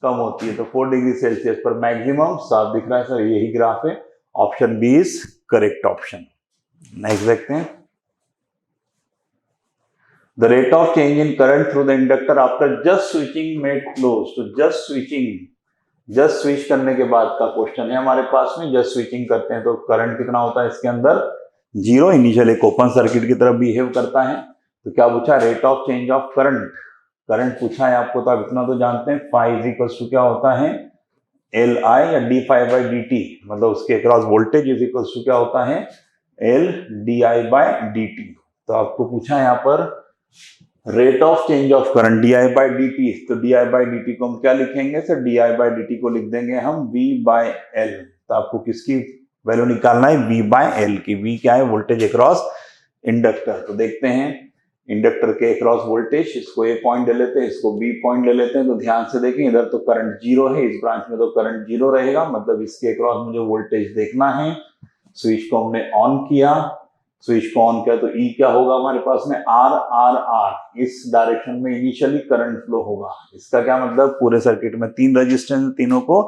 कम होती है, तो 4 डिग्री सेल्सियस पर मैक्सिमम साफ दिख रहा है सर, यही ग्राफ है, option B is correct option. Next देखते हैं, the rate of change in current through the inductor after just switching made close, तो जस्ट स्विच करने के बाद का क्वेश्चन है हमारे पास में, जस्ट स्विचिंग करते हैं तो करंट कितना होता है इसके अंदर, जीरो, इनिशियल एक ओपन सर्किट की तरफ बिहेव करता है, तो क्या पूछा, rate of change of current पूछा है आपको, तो आप इतना तो जानते हैं, फाई इज इक्वल टू क्या होता है, एल आई या D phi by D T, मतलब उसके across voltage is equal to क्या होता है, L D I by D T, तो आपको पूछा है यहाँ पर rate of change of current D I by D T, तो D I by D T को हम क्या लिखेंगे sir, D I by D T को लिख देंगे हम वी बाय एल, तो आपको किसकी वैल्यू निकालना है, वी बाय एल की, वी क्या है, वोल्टेज अक्रॉस इंडक्टर, तो देखते हैं इंडक्टर के अक्रॉस वोल्टेज, इसको ए पॉइंट ले लेते हैं, इसको बी पॉइंट ले लेते हैं, तो ध्यान से देखें इधर तो करंट जीरो है, इस ब्रांच में तो करंट जीरो रहेगा, मतलब इसके अक्रॉस मुझे वोल्टेज देखना है, स्विच को हमने ऑन किया, स्विच को ऑन किया तो ई क्या होगा हमारे पास में, आर आर आर, इस डायरेक्शन में इनिशियली करंट फ्लो होगा, इसका क्या मतलब, पूरे सर्किट में 3 रेजिस्टेंस, तीनों को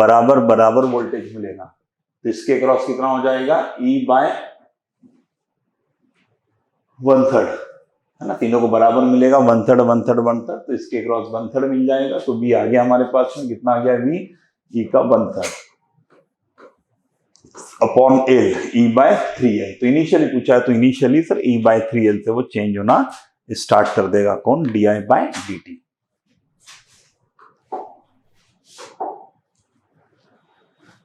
बराबर बराबर वोल्टेज मिलेगा, तो इसके अक्रॉस कितना हो जाएगा, ई बाय 1/3, है ना, तीनों को बराबर मिलेगा, 1/3 1/3 1/3, तो इसके अक्रॉस 1/3 मिल जाएगा, तो बी आ गया हमारे पास में, कितना आ गया वी, ई का 1/3 अपॉन एल, ई बाय 3एल, तो इनिशियली पूछा है, तो इनिशियली सर ई बाय 3एल से वो चेंज होना स्टार्ट कर देगा, कौन, D I by D T.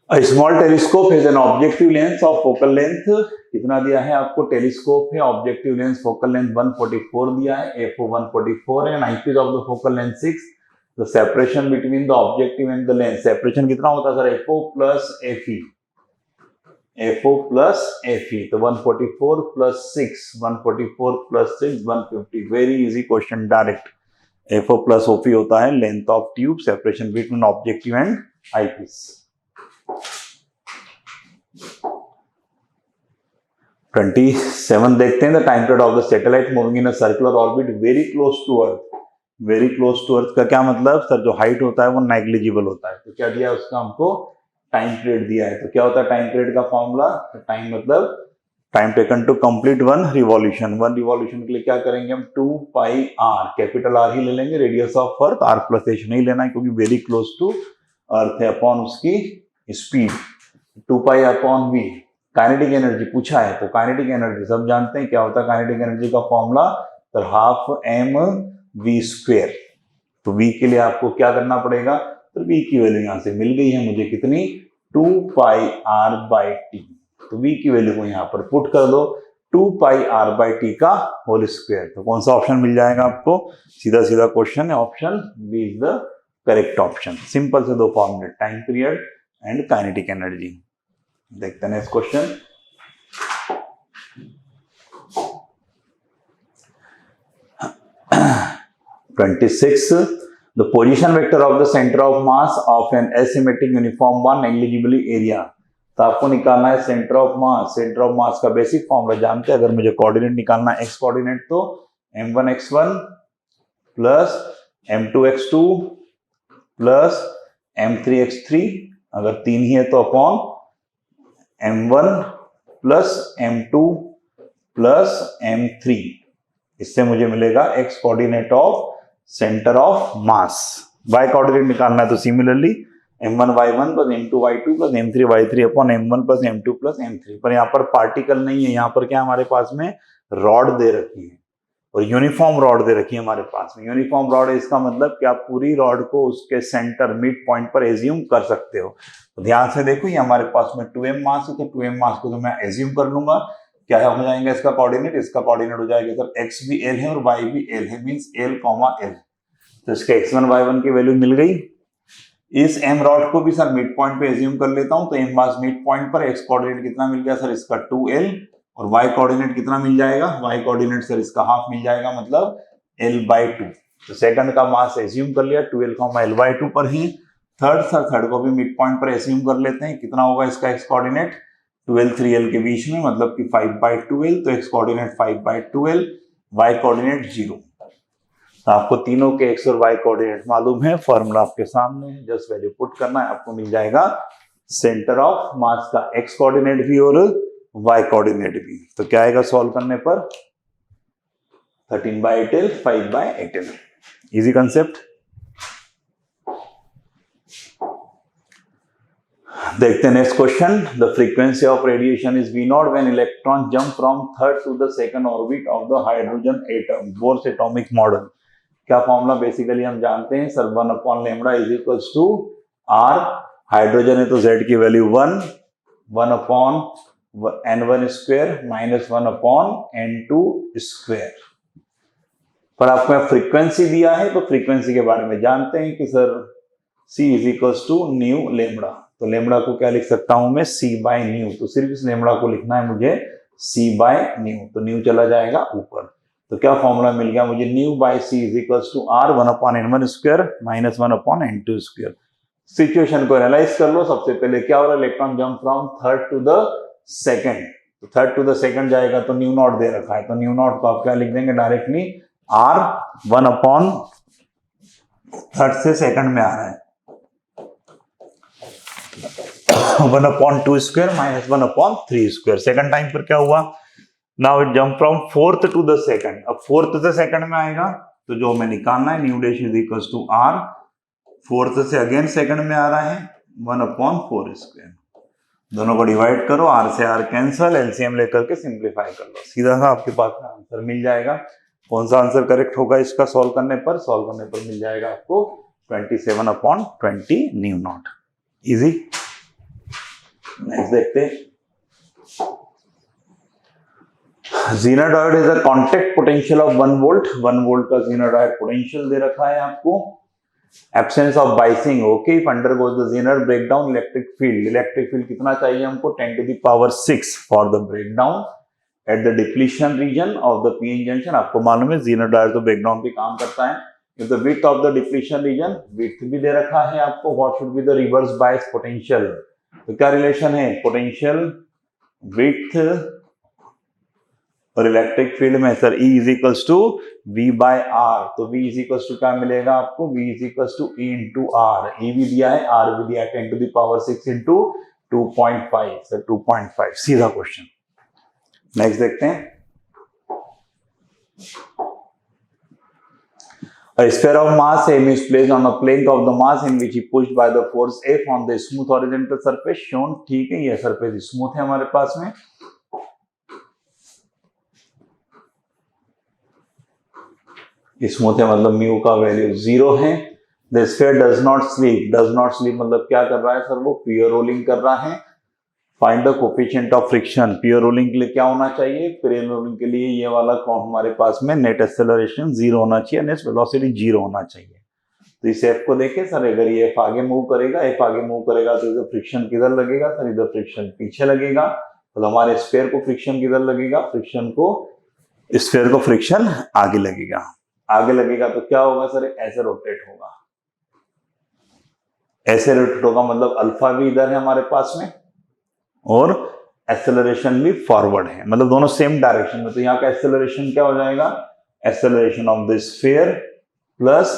A small telescope has an objective length of focal length, कितना दिया है आपको, टेलीस्कोप है, ऑब्जेक्टिव लेंस फोकल लेंथ 144 दिया है, एफओ 144 है, eyepiece of the focal length 6, the separation between the objective and the lens, separation कितना होता है sir, F O plus F E, F O plus F E, तो 144 plus 6, 144 plus 6 150, very easy question direct, F O plus F E होता है length of tube, separation between objective and eyepiece. 27 देखते हैं, the time period of the satellite moving in a circular orbit very close to Earth, very close to Earth का क्या मतलब sir, जो height होता है वो नेग्लिजिबल होता है, तो क्या दिया उसका हमको टाइम पीरियड दिया है, तो क्या होता है टाइम पीरियड का फॉर्मूला, टाइम मतलब time taken to complete one revolution, one revolution के लिए क्या करेंगे हम, 2 पाई आर, कैपिटल आर ही ले लेंगे, radius of Earth, R plus H नहीं लेना है क्योंकि वेरी क्लोज टू अर्थ है, अपॉन उसकी speed 2 pi upon V, kinetic energy पूछा है, तो काइनेटिक एनर्जी सब जानते हैं क्या होता है काइनेटिक एनर्जी का फॉर्मूला, तो हाफ एम वी स्क्वेयर, तो वी के लिए आपको क्या करना पड़ेगा, तो वी की वैल्यू यहां से मिल गई है मुझे कितनी, 2 पाई आर बाई टी, तो वी की वैल्यू को यहां पर पुट कर दो, 2 पाई आर बाई टी का होल स्क्वायर, तो कौन सा ऑप्शन मिल जाएगा आपको, सीधा सीधा क्वेश्चन है, option B is the correct option, simple से दो फॉर्मूले, time period and kinetic energy. देखते हैं next question, The position vector of the center of mass of an asymmetric uniform one negligibly area, तो आपको निकालना है centre of mass, centre of mass का बेसिक फॉर्मूला जानते हैं, अगर मुझे कोऑर्डिनेट निकालना है एक्स कोऑर्डिनेट तो m1x1 plus m2x2 plus m3x3, अगर 3 ही है तो upon m1 plus m2 plus m3, इससे मुझे मिलेगा x coordinate of centre of mass, y coordinate निकालना है तो similarly m1y1 plus m2y2 plus m3y3 upon m1 plus m2 plus m3, पर यहाँ पर पार्टिकल नहीं है, यहाँ पर क्या हमारे पास में रॉड दे रखी है और यूनिफॉर्म रॉड दे रखी है हमारे पास में, यूनिफॉर्म रॉड है इसका मतलब कि आप पूरी रॉड को उसके सेंटर मिड पॉइंट पर एज्यूम कर सकते हो, तो ध्यान से देखो ये हमारे पास में 2m मास है, तो 2m मास को तो मैं एज्यूम कर लूंगा, क्या हो जाएगा इसका कोऑर्डिनेट, इसका कोऑर्डिनेट हो जाएगा सर x भी l है और y भी l है, मींस l, l, तो इसका x1 y1 की वैल्यू मिल गई, इस m रॉड को भी सर मिड पॉइंट पे एज्यूम कर लेता हूं, तो m मास मिड पॉइंट पर x कोऑर्डिनेट कितना मिल गया सर इसका 2l, और y कोऑर्डिनेट कितना मिल जाएगा, y कोऑर्डिनेट सर इसका हाफ मिल जाएगा, मतलब l/2, तो सेकंड का मास एज्यूम कर लिया 2l, l/2 पर ही, थर्ड को भी मिड पॉइंट पर एज्यूम कर लेते हैं, कितना होगा इसका x कोऑर्डिनेट 12 3l के बीच में, मतलब कि 5/12, तो x कोऑर्डिनेट 5/12, y कोऑर्डिनेट 0। तो आपको तीनों के x और y कोऑर्डिनेट मालूम है, फॉर्मूला आपके सामने है, जस्ट वैल्यू पुट करना है, आपको मिल जाएगा सेंटर ऑफ मास का x कोऑर्डिनेट भी और y कोऑर्डिनेट भी। तो क्या आएगा सॉल्व करने पर? 13/8l 5/8l। Easy concept. देखते हैं next question. The frequency of radiation is v not when electron jump from third to the second orbit of the hydrogen atom Bohr's atomic model. क्या फॉर्मूला बेसिकली हम जानते हैं sir, 1/λ is equals to r। Hydrogen है तो z की value 1, 1/n1 square minus 1/n2 square. पर आपको फ्रीक्वेंसी दिया है तो फ्रीक्वेंसी के बारे में जानते हैं कि sir c is equals to nu lambda. तो लेमड़ा को क्या लिख सकता हूं मैं? c/न्यू। तो सिर्फ इस लेमड़ा को लिखना है मुझे c/न्यू। तो न्यू चला जाएगा ऊपर। तो क्या फॉर्मूला मिल गया मुझे? न्यू/c is equals to r 1/n1 square minus 1/n2 square. Situation को एनालाइज कर लो। सबसे पहले क्या हो रहा है? Electron jump from third to the second. तो थर्ड टू द सेकंड जाएगा तो न्यू नॉट दे रखा है, तो न्यू नॉट को आप क्या लिख देंगे? डायरेक्टली r 1/3 से सेकंड में आ रहा है 1/2 square minus 1/3 square. Second time पर क्या हुआ? Now it jump from fourth to the second. अब फोर्थ से सेकंड में आएगा तो जो हमें निकालना है nu dash is equals to r। Fourth से अगेन सेकंड में आ रहा है 1/4 स्क्वायर। दोनों को डिवाइड करो, r से r कैंसल, एलसीएम लेकर के सिंप्लीफाई कर लो, सीधा सा आपके पास में आंसर मिल जाएगा। कौन सा आंसर करेक्ट होगा इसका सॉल्व करने पर? सॉल्व करने पर मिल जाएगा आपको 27/20 न्यू नॉट। इजी। नेक्स्ट देखते हैं। Zener diode is a contact potential of 1 volt. 1 volt का जीनाडॉइड पोटेंशियल दे रखा है आपको। Absence of biasing, okay, if undergoes the zener breakdown electric field. Electric field कितना चाहिए हमको? 10⁶ for the breakdown at the depletion region of the PN junction. आपको मालूम है जीनाडॉइड तो ब्रेकडाउन पे काम करता है। If the width of the depletion region, width भी दे रखा है आपको। What should be the reverse bias potential? तो क्या रिलेशन है? पोटेंशियल, विड्थ और इलेक्ट्रिक फील्ड में sir E is equals to V/R। तो V इज इक्वल्स टू क्या मिलेगा आपको? V is equals to E into R। E भी दिया है, R भी दिया है, 10⁶ इंटू 2.5। सर 2.5 सीधा क्वेश्चन। नेक्स्ट देखते हैं। A sphere of mass m is placed on a plane of the mass in which is pushed by the force F on the smooth horizontal surface shown। ठीक है, ये surface smooth है हमारे पास में। Smooth है मतलब म्यू का वैल्यू 0 है। The sphere does not sleep. Does not sleep मतलब क्या कर रहा है सर? वो प्योर रोलिंग कर रहा है। Find the coefficient of friction. Pure rolling के लिए क्या होना चाहिए? प्योर रोलिंग के लिए ये वाला हमारे पास में नेट एक्सेलरेशन 0 होना चाहिए, नेट वेलोसिटी 0 होना चाहिए। तो इस एफ को देखें सर, अगर ये एफ आगे मूव करेगा, एफ आगे मूव करेगा तो इधर फ्रिक्शन किधर लगेगा सर? इधर फ्रिक्शन पीछे लगेगा। तो हमारे स्फीयर को फ्रिक्शन किधर लगेगा? फ्रिक्शन को, स्फीयर को फ्रिक्शन आगे लगेगा। आगे लगेगा तो क्या होगा सर? ऐसे रोटेट होगा। ऐसे रोटेट होगा मतलब अल्फा भी इधर है हमारे पास में और एक्सेलरेशन भी फॉरवर्ड है, मतलब दोनों सेम डायरेक्शन में। तो यहाँ का एक्सेलरेशन क्या हो जाएगा? Acceleration of the sphere plus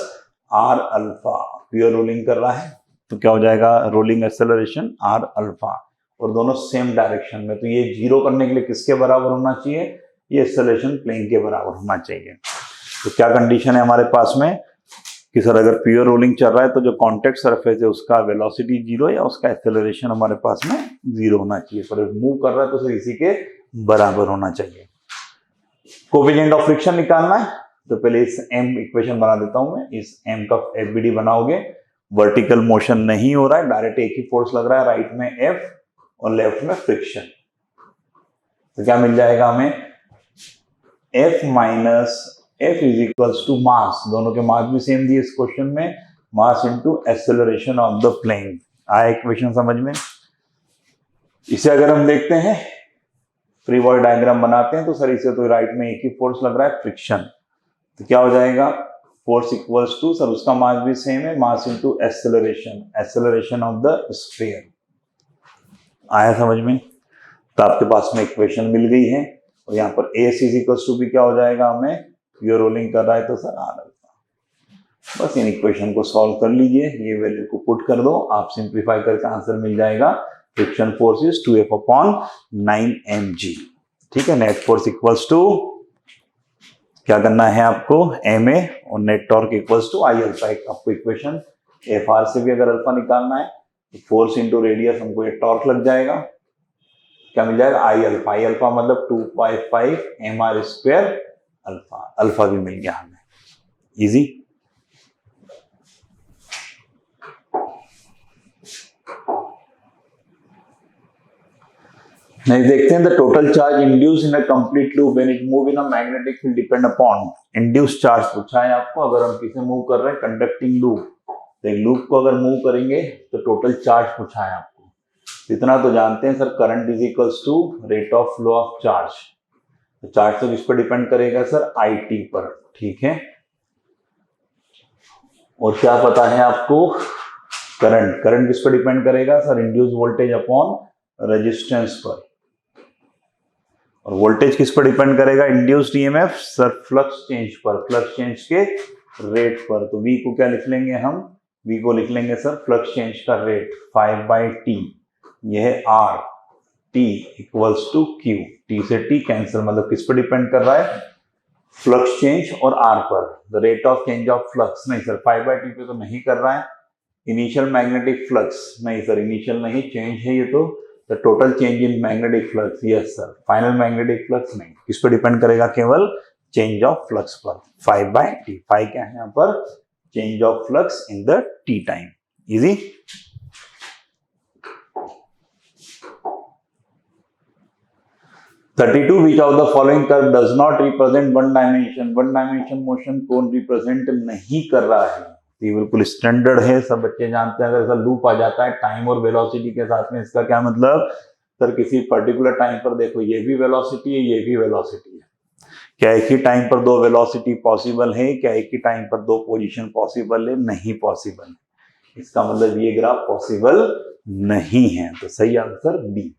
R alpha. Pure rolling कर रहा है तो क्या हो जाएगा? रोलिंग एक्सेलरेशन आर अल्फा, और दोनों सेम डायरेक्शन में। तो ये 0 करने के लिए किसके बराबर होना चाहिए? ये एक्सेलरेशन प्लेन के बराबर होना चाहिए। तो क्या कंडीशन है हमारे पास में कि सर अगर प्योर रोलिंग चल रहा है तो जो कॉन्टेक्ट सरफेस है उसका वेलोसिटी 0 या उसका एक्सेलरेशन हमारे पास में 0 होना चाहिए। पर मूव कर रहा है तो सर इसी के बराबर होना चाहिए। कोफिशिएंट ऑफ फ्रिक्शन निकालना है तो पहले इस m इक्वेशन बना देता हूं मैं। इस m का FBD बनाओगे। वर्टिकल मोशन नहीं हो रहा है, डायरेक्ट एक ही फोर्स लग रहा है, राइट में F और लेफ्ट में फ्रिक्शन। तो क्या मिल जाएगा हमें? F minus F is equals to mass. दोनों के मास भी सेम दिए इस क्वेश्चन में, mass into acceleration of the plane. आया इक्वेशन समझ में? इसे अगर हम देखते हैं, फ्री बॉडी डायग्राम बनाते हैं तो सर इसे तो राइट में एक ही फोर्स लग रहा है, फ्रिक्शन। तो क्या हो जाएगा? फोर्स इक्वल्स टू सर उसका मास भी सेम है, मास into acceleration, acceleration of the sphere. आया समझ में? तो आपके पास में इक्वेशन मिल गई है और यहाँ पर एस इज इक्वल्स टू भी क्या हो जाएगा, हमें ये रोलिंग कर रहा है तो सर आर अल्फा। बस इन इक्वेशन को सॉल्व कर लीजिए, ये वैल्यू को पुट कर दो, आप सिंप्लीफाई करके आंसर मिल जाएगा। Friction force is 2F/9mg। ठीक है, नेट फोर्स इक्वल्स टू क्या करना है आपको, ma, और net torque equals to I alpha. आपको इक्वेशन FR से भी अगर अल्फा निकालना है तो फोर्स इंटू रेडियस, हमको ये टॉर्क लग जाएगा, क्या मिल जाएगा, आई अल्फा। आई अल्फा मतलब 2π5 mr² अल्फा। अल्फा भी मिल गया हमें, इजी। नेक्स्ट देखते हैं, the total charge induce in a complete loop when it move in a magnetic field depend upon. Induce charge पूछा है आपको, अगर हम किसे मूव कर रहे हैं, कंडक्टिंग लूप, तो एक लूप को अगर मूव करेंगे तो टोटल चार्ज पूछा है आपको। इतना तो जानते हैं sir, current is equals to rate of flow of charge. तो चार्ज तो किस पर डिपेंड करेगा सर, IT पर। ठीक है, और क्या पता है आपको, करंट। करंट किस पर डिपेंड करेगा sir, induce voltage upon resistance पर। और वोल्टेज किस पर डिपेंड करेगा, induced EMF sir flux change पर, फ्लक्स चेंज के रेट पर। तो V को क्या लिख लेंगे हम, V को लिख लेंगे सर फ्लक्स चेंज का रेट 5/T, यह है R, T equals to Q। T से T कैंसिल, मतलब किस पर डिपेंड कर रहा है, फ्लक्स चेंज और R पर। The rate of change of flux, नहीं सर 5/T पे तो नहीं कर रहा है। इनिशियल मैग्नेटिक फ्लक्स, नहीं सर इनिशियल नहीं, चेंज है ये तो। The total change in magnetic flux, yes sir. Final magnetic flux नहीं, किस पर डिपेंड करेगा, केवल चेंज ऑफ फ्लक्स पर। 5/T, 5 क्या है यहाँ पर, change of flux in the T time. Easy. Which of the following curve does not represent one dimension? One dimension motion कौन रिप्रेजेंट नहीं कर रहा है, ये बिल्कुल स्टैंडर्ड है, सब बच्चे जानते हैं। अगर ऐसा लूप आ जाता है टाइम और वेलोसिटी के साथ में, इसका क्या मतलब सर, किसी पर्टिकुलर टाइम पर देखो ये भी वेलोसिटी है, ये भी वेलोसिटी है, क्या एक ही टाइम पर दो वेलोसिटी पॉसिबल है, क्या एक ही टाइम पर दो पोजीशन पॉसिबल है, नहीं पॉसिबल है। इसका मतलब ये ग्राफ पॉसिबल नहीं है, तो सही आंसर बी।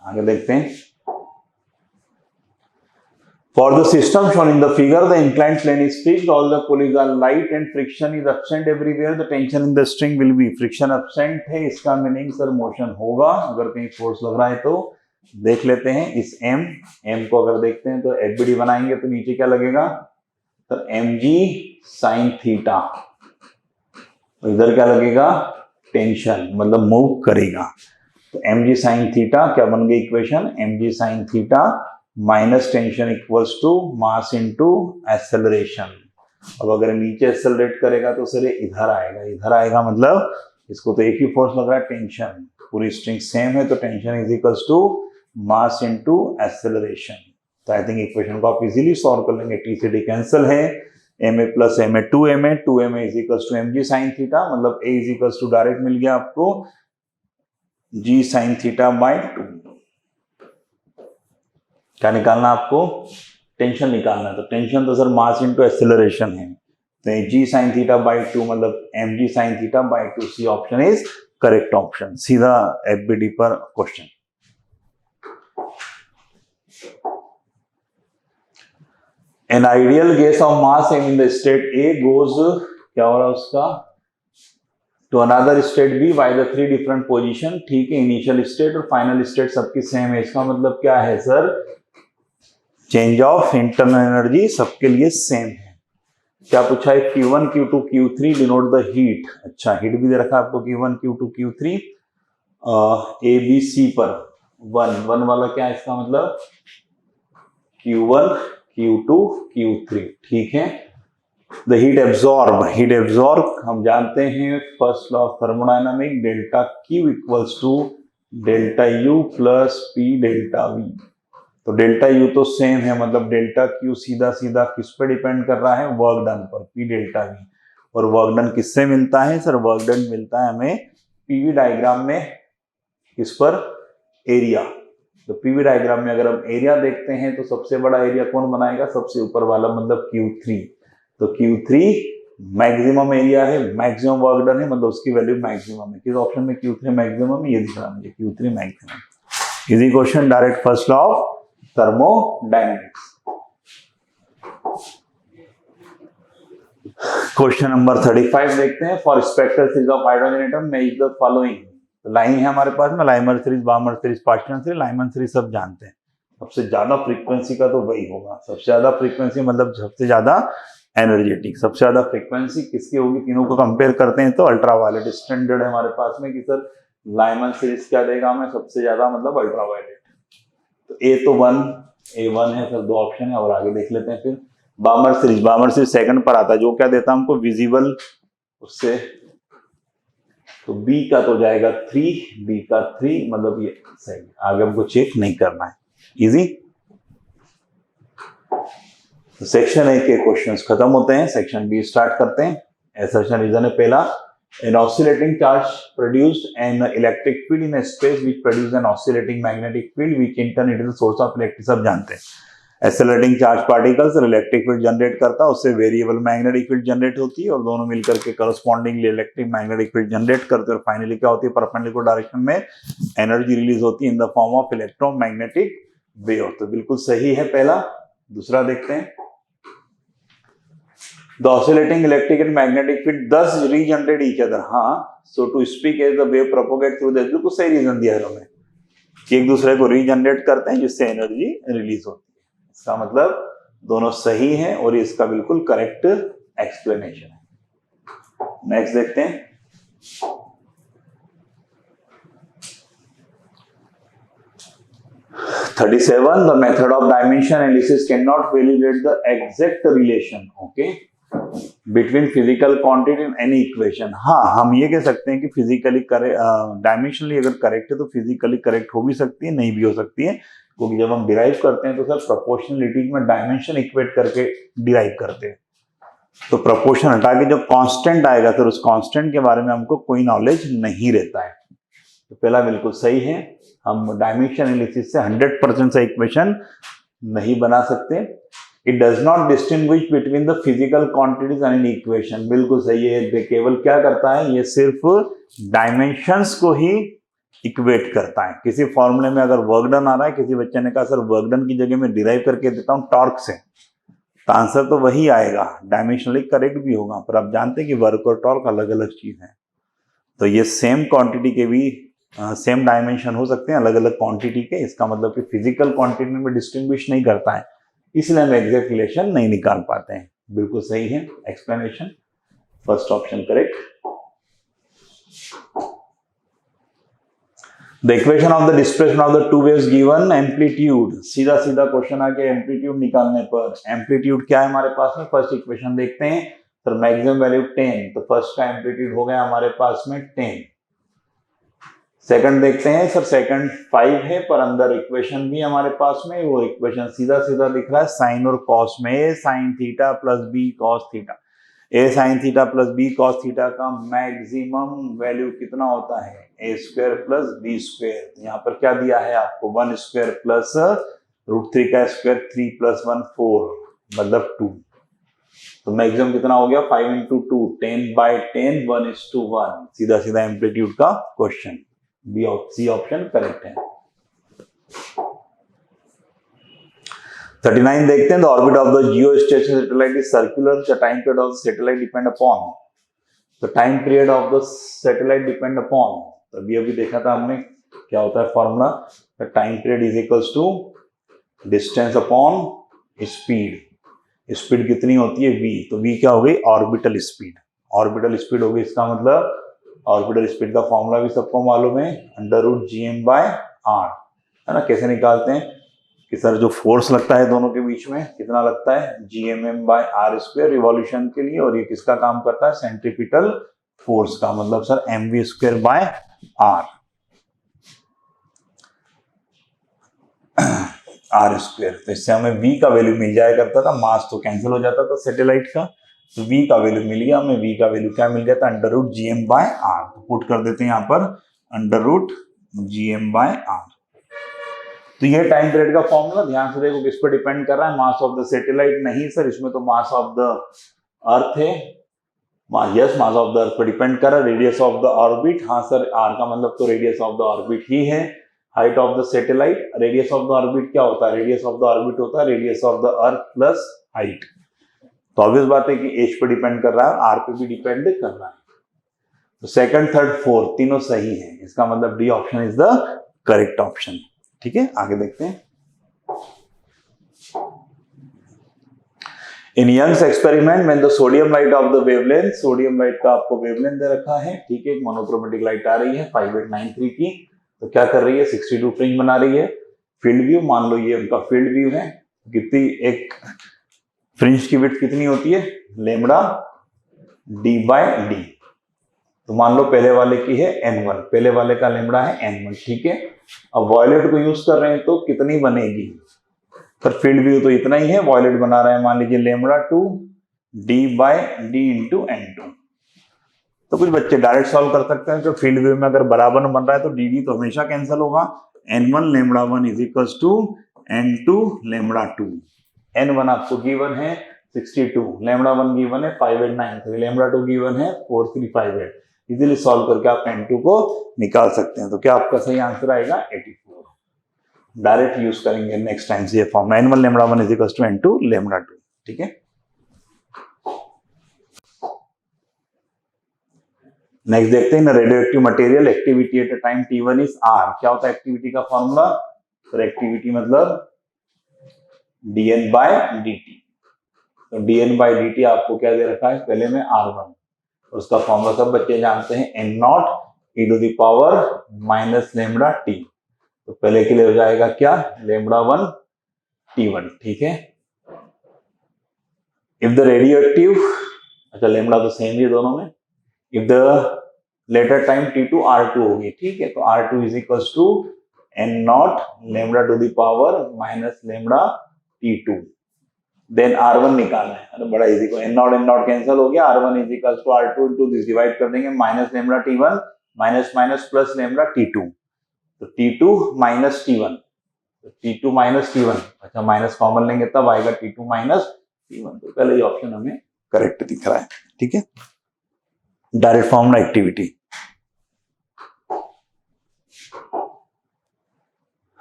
आगे देखते हैं, For the system shown in the figure, the inclined plane is fixed, all the pulleys are light and friction is absent everywhere. The tension in the string will be, friction absent है, इसका meaning sir motion होगा। अगर कहीं force लग रहा है तो देख लेते हैं, इस M को अगर देखते हैं तो FBD बनाएंगे तो नीचे क्या लगेगा सर, mg sin थीटा। तो इधर क्या लगेगा, टेंशन, मतलब मूव करेगा। तो mg sin थीटा क्या बन गई equation, mg sin theta minus tension equals to mass into acceleration. अब अगर नीचे एक्सेलरेट करेगा तो सर इधर आएगा, इधर आएगा, मतलब इसको तो एक ही फोर्स लग रहा है, टेंशन। पूरी स्ट्रिंग सेम है तो tension is equals to mass into acceleration. तो आई थिंक इक्वेशन को आप इजीली सॉल्व कर लेंगे। T से D कैंसिल है, ma plus ma 2ma is equals to mg sin theta, मतलब a is equals to direct मिल गया आपको g sin थीटा बाय 2। क्या निकालना आपको, टेंशन निकालना है। तो टेंशन तो सर मास इनटू एक्सेलरेशन है, तो g sin थीटा बाय 2 मतलब mg sin theta by 2। C option is correct option. सीधा FBD पर question. An ideal gas of mass m in the state A goes, क्या हो रहा है उसका, to another state B by the 3 different position. ठीक है, इनिशियल स्टेट और फाइनल स्टेट सबकी सेम है, इसका मतलब क्या है sir, change of internal energy सबके लिए सेम है। क्या पूछा है, Q1 Q2 Q3 denote the heat. अच्छा, हीट भी दे रखा है आपको, Q1 Q2 Q3 A B C पर 1 वाला क्या है, इसका मतलब Q1 Q2 Q3। ठीक है, द हीट एब्जॉर्ब हम जानते हैं first law of thermodynamic, delta Q equals to delta U plus P delta V। तो डेल्टा U तो सेम है, मतलब डेल्टा Q सीधा सीधा किस पे डिपेंड कर रहा है, वर्क डन पर, P डेल्टा V। और वर्क डन किससे मिलता है सर, वर्क डन मिलता है हमें PV डायग्राम में, किस पर, एरिया। तो PV डायग्राम में अगर हम एरिया देखते हैं तो सबसे बड़ा एरिया कौन बनाएगा, सबसे ऊपर वाला, मतलब Q3। तो Q3 मैक्सिमम एरिया है, मैक्सिमम वर्क डन है, मतलब उसकी वैल्यू मैक्सिमम है। किस ऑप्शन में Q3 मैक्सिमम है, ये दिख रहा है मुझे, Q3 maximum. Easy question, direct first law of thermodynamics. Question number 35 देखते हैं। For spectral series of hydrogen atom match the following. Line है हमारे पास में, Lyman series, Balmer series, Paschen series, Lyman series सब जानते हैं। सबसे ज्यादा फ्रीक्वेंसी का तो वही होगा, सबसे ज्यादा फ्रीक्वेंसी मतलब सबसे ज्यादा एनर्जेटिक, सबसे ज्यादा फ्रीक्वेंसी किसकी होगी, तीनों को कंपेयर करते हैं तो अल्ट्रावायलेट स्टैंडर्ड है हमारे पास में कि सर लाइमन सीरीज क्या देगा हमें सबसे ज्यादा, मतलब अल्ट्रावायलेट। तो A1 है सर, दो ऑप्शन है और आगे देख लेते हैं। फिर बार्मर सीरीज सेकंड पर आता है, जो क्या देता है हमको विजिबल, उससे तो बी का तो जाएगा 3, बी का 3 मतलब ये सही, आगे हमको चेक नहीं करना है, इजी। तो सेक्शन ए के क्वेश्चंस खत्म होते हैं, सेक्शन बी स्टार्ट करते हैं। एसर्शन रीजन है पहला, an oscillating charge produced an electric field in a space which produces an oscillating magnetic field which in turn it is the source of electricity, सब जानते हैं। Accelerating charge particles electric field generate करता है, उससे variable magnetic field generate होती है और दोनों मिलकर के correspondingly electric magnetic field generate करते हैं और फाइनली क्या होती है, परपेंडिकुलर डायरेक्शन में एनर्जी रिलीज होती है in the form of electromagnetic wave. तो बिल्कुल सही है पहला। दूसरा देखते हैं, the oscillating electric and magnetic field thus regenerate each other। हाँ, so to speak as the wave propagate through the, बिल्कुल सही रीजन दिया है हमें कि एक दूसरे को रीजनरेट करते हैं जिससे एनर्जी रिलीज होती है। इसका मतलब दोनों सही हैं और इसका बिल्कुल करेक्ट एक्सप्लेनेशन है। नेक्स्ट देखते हैं, (37) the method of dimension analysis cannot validate the exact relation, okay, between physical quantity and any equation. हाँ, हम ये कह सकते हैं कि फिजिकली डायमेंशनली अगर करेक्ट है तो फिजिकली करेक्ट हो भी सकती है, नहीं भी हो सकती है, क्योंकि जब हम डिराइव करते हैं तो सर प्रोपोर्शनलिटी में डायमेंशन इक्वेट करके डिराइव करते हैं। तो प्रोपोर्शन हटा के जो कांस्टेंट आएगा सर उस कांस्टेंट के बारे में हमको कोई नॉलेज नहीं रहता है। तो पहला बिल्कुल सही है, हम डायमेंशन एनालिसिस से 100% से इक्वेशन नहीं बना सकते। It does not distinguish between the physical quantities and an equation। बिल्कुल सही है, केवल क्या करता है, ये सिर्फ डायमेंशंस को ही इक्वेट करता है। किसी फॉर्मूले में अगर वर्क डन आ रहा है, किसी बच्चे ने कहा सर वर्क डन की जगह में डिराइव करके देता हूँ टॉर्क से, तो आंसर तो वही आएगा, डायमेंशनली करेक्ट भी होगा, पर आप जानते हैं कि वर्क और टॉर्क अलग अलग चीज है। तो ये सेम क्वांटिटी के भी सेम डायमेंशन हो सकते हैं अलग अलग क्वांटिटी के। इसका मतलब कि फिजिकल क्वांटिटी में डिस्टिंग्विश नहीं करता है, इसलिए हम एग्जैक्ट रिलेशन नहीं निकाल पाते हैं। बिल्कुल सही है explanation, first option correct. The equation of the displacement of the two waves given amplitude. सीधा सीधा क्वेश्चन आ गया एम्पलीट्यूड निकालने पर। एम्पलीट्यूड क्या है हमारे पास में, फर्स्ट इक्वेशन देखते हैं सर, मैक्सिमम वैल्यू 10, तो फर्स्ट का एम्पलीट्यूड हो गया हमारे पास में 10। सेकंड देखते हैं सर, सेकंड 5 है पर अंदर इक्वेशन भी हमारे पास में, वो इक्वेशन सीधा सीधा दिख रहा है साइन और कॉस में, a sine theta plus b cos theta. A sine theta plus b cos theta का मैक्सिमम वैल्यू कितना होता है, a square plus b square. यहाँ पर क्या दिया है आपको, 1 स्क्वायर प्लस √3 का स्क्वायर, 3 + 1 4 मतलब 2। तो मैक्सिमम कितना हो गया, 5 × 2 10/10 1:1। सीधा सीधा एम्पलीट्यूड का क्वेश्चन, सी ऑप्शन करेक्ट है। 39 देखते हैं, the orbit of the geostationary satellite is circular, the time period of the satellite depend upon, the time period of the satellite depend upon. तो अभी देखा था हमने क्या होता है formula, the time period is equals to distance upon speed. Speed कितनी होती है v, तो v क्या हो गई, ऑर्बिटल स्पीड। ऑर्बिटल स्पीड होगी, इसका मतलब ऑर्बिटल स्पीड का फॉर्मूला भी सबको मालूम है, √gm/r है ना। कैसे निकालते हैं कि सर जो फोर्स लगता है दोनों के बीच में कितना लगता है, gmm/r² रिवॉल्यूशन के लिए, और ये किसका काम करता है, सेंट्रीपिटल फोर्स का, मतलब सर mv²/r r²। तो इससे हमें v का वैल्यू मिल जाया करता था, मास तो कैंसिल हो जाता था सैटेलाइट का, तो v का वैल्यू मिल गया हमें। v का वैल्यू क्या मिल गया था, √gm/r। तो पुट कर देते हैं यहाँ पर √gm/r। तो ये टाइम पीरियड का फॉर्मूला, ध्यान से देखो किस पर डिपेंड कर रहा है, मास ऑफ द सैटेलाइट नहीं सर, इसमें तो मास ऑफ द अर्थ है। Yes, mass of the earth पर डिपेंड कर रहा है। रेडियस ऑफ द ऑर्बिट, हाँ सर, r का मतलब तो रेडियस ऑफ द ऑर्बिट ही है। Height of the satellite, radius of the orbit क्या होता है, रेडियस ऑफ द ऑर्बिट होता है radius of the earth plus height. तो ऑब्वियस बात है कि एच पे डिपेंड कर रहा है, आर पे भी डिपेंड कर रहा है। तो सेकंड, थर्ड, फोर्थ तीनों सही है, इसका मतलब D option is the correct option. ठीक है, आगे देखते हैं। इन यंग्स एक्सपेरिमेंट में the sodium light of the wavelength, sodium light का आपको वेवलेंथ दे रखा है, ठीक है, एक मोनोक्रोमेटिक लाइट आ रही है 5893 की, तो क्या कर रही है 62 फ्रिंज बना रही है। फील्ड व्यू मान लो ये उनका फील्ड व्यू है, कितनी एक फ्रिंज की विड्थ कितनी होती है, लेमड़ा डी बाय डी। तो मान लो पहले वाले की है n1, पहले वाले का लेमड़ा है n1, ठीक है। अब वॉयलेट को यूज कर रहे हैं तो कितनी बनेगी, पर फील्ड व्यू तो इतना ही है, वॉयलेट बना रहे हैं मान लीजिए lambda 2 D by D into n2। तो कुछ बच्चे डायरेक्ट सॉल्व कर सकते हैं, तो फील्ड व्यू में अगर बराबर बन रहा है तो डी तो हमेशा कैंसिल होगा, n1 lambda 1 is equal to n2 lambda 2। n1 आपको गिवन है 62, लेमड़ा 1 गिवन है 5893, लेमड़ा 2 गिवन है 4358। इजीली सॉल्व करके आप n2 को निकाल सकते हैं। तो क्या आपका सही आंसर आएगा 84। डायरेक्ट यूज करेंगे नेक्स्ट टाइम से ये form, n1 lambda 1 is equal to n2 lambda 2। ठीक है, नेक्स्ट देखते हैं, radioactive material activity at a time t1 is r। क्या होता है एक्टिविटी का फॉर्मूला, तो एक्टिविटी मतलब dn बाय dt। तो dn बाय dt आपको क्या दे रखा है, पहले में r1, उसका फॉर्मूला सब बच्चे जानते हैं, n naught e to the power minus lambda t। तो पहले के लिए हो जाएगा क्या, लेमड़ा 1 t1, ठीक है। इफ द रेडियो एक्टिव, अच्छा लेमड़ा तो सेम ही दोनों में, if the later time t2 r2 होगी, ठीक है, तो r2 is equal to n naught lambda to the power minus lambda t2। Then r1 निकालना है, अरे बड़ा इजी को, n नॉट कैंसिल हो गया, r1 is equal to r2 into this, divide कर देंगे, minus lambda t1 minus minus plus lambda t2, तो t2 माइनस t1, तो t2 माइनस t1, अच्छा माइनस कॉमन लेंगे तब आएगा t2 माइनस t1। तो पहले ये ऑप्शन हमें करेक्ट दिख रहा है, ठीक है, डायरेक्ट फॉर्मूला एक्टिविटी।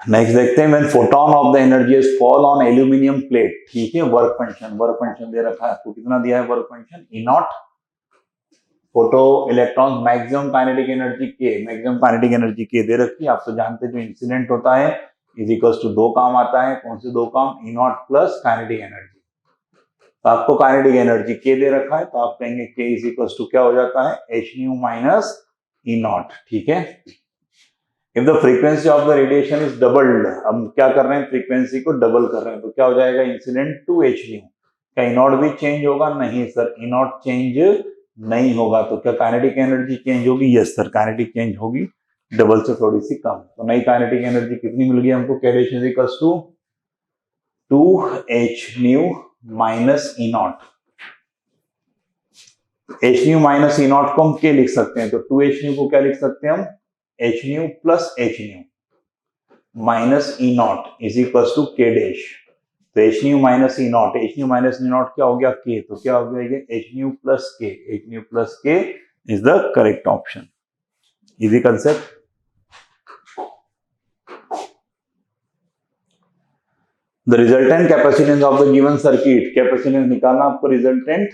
नेक्स्ट देखते हैं, when photon of the energy is fall on aluminium plate, ठीक है, वर्क फंक्शन दे रखा है आपको, कितना दिया है work function, E not, photo electron maximum kinetic energy के, मैक्सिमम काइनेटिक एनर्जी के दे रखी है। आप तो जानते हैं जो इंसिडेंट होता है इज इक्वल टू दो काम आता है, कौन से दो काम, ई नॉट प्लस काइनेटिक एनर्जी। तो आपको काइनेटिक एनर्जी के दे रखा है, तो आप कहेंगे के इज इक्वल टू क्या हो जाता है, H nu minus E not, ठीक है। If the frequency of the radiation is doubled, हम क्या कर रहे हैं, फ्रीक्वेंसी को डबल कर रहे हैं, तो क्या हो जाएगा, इंसिडेंट टू एच न्यू। क्या ई नॉट भी चेंज होगा, नहीं सर, ई नॉट चेंज नहीं होगा। तो क्या काइनेटिक एनर्जी चेंज होगी, यस सर, काइनेटिक चेंज होगी, डबल से थोड़ी सी कम। तो नई काइनेटिक एनर्जी कितनी मिल गई हमको, कैडेशन equals to 2h nu minus E naught. H nu minus E naught को हम क्या लिख सकते हैं, तो 2h न्यू को क्या लिख सकते हैं हम, H nu plus H nu minus E naught is equal to K dash. तो H nu minus E naught, H nu minus E naught क्या हो गया, के, तो क्या हो गया, H nu plus K, H nu plus K is the correct option. Easy concept. The resultant capacitance of the given circuit, capacitance निकालना आपको resultant,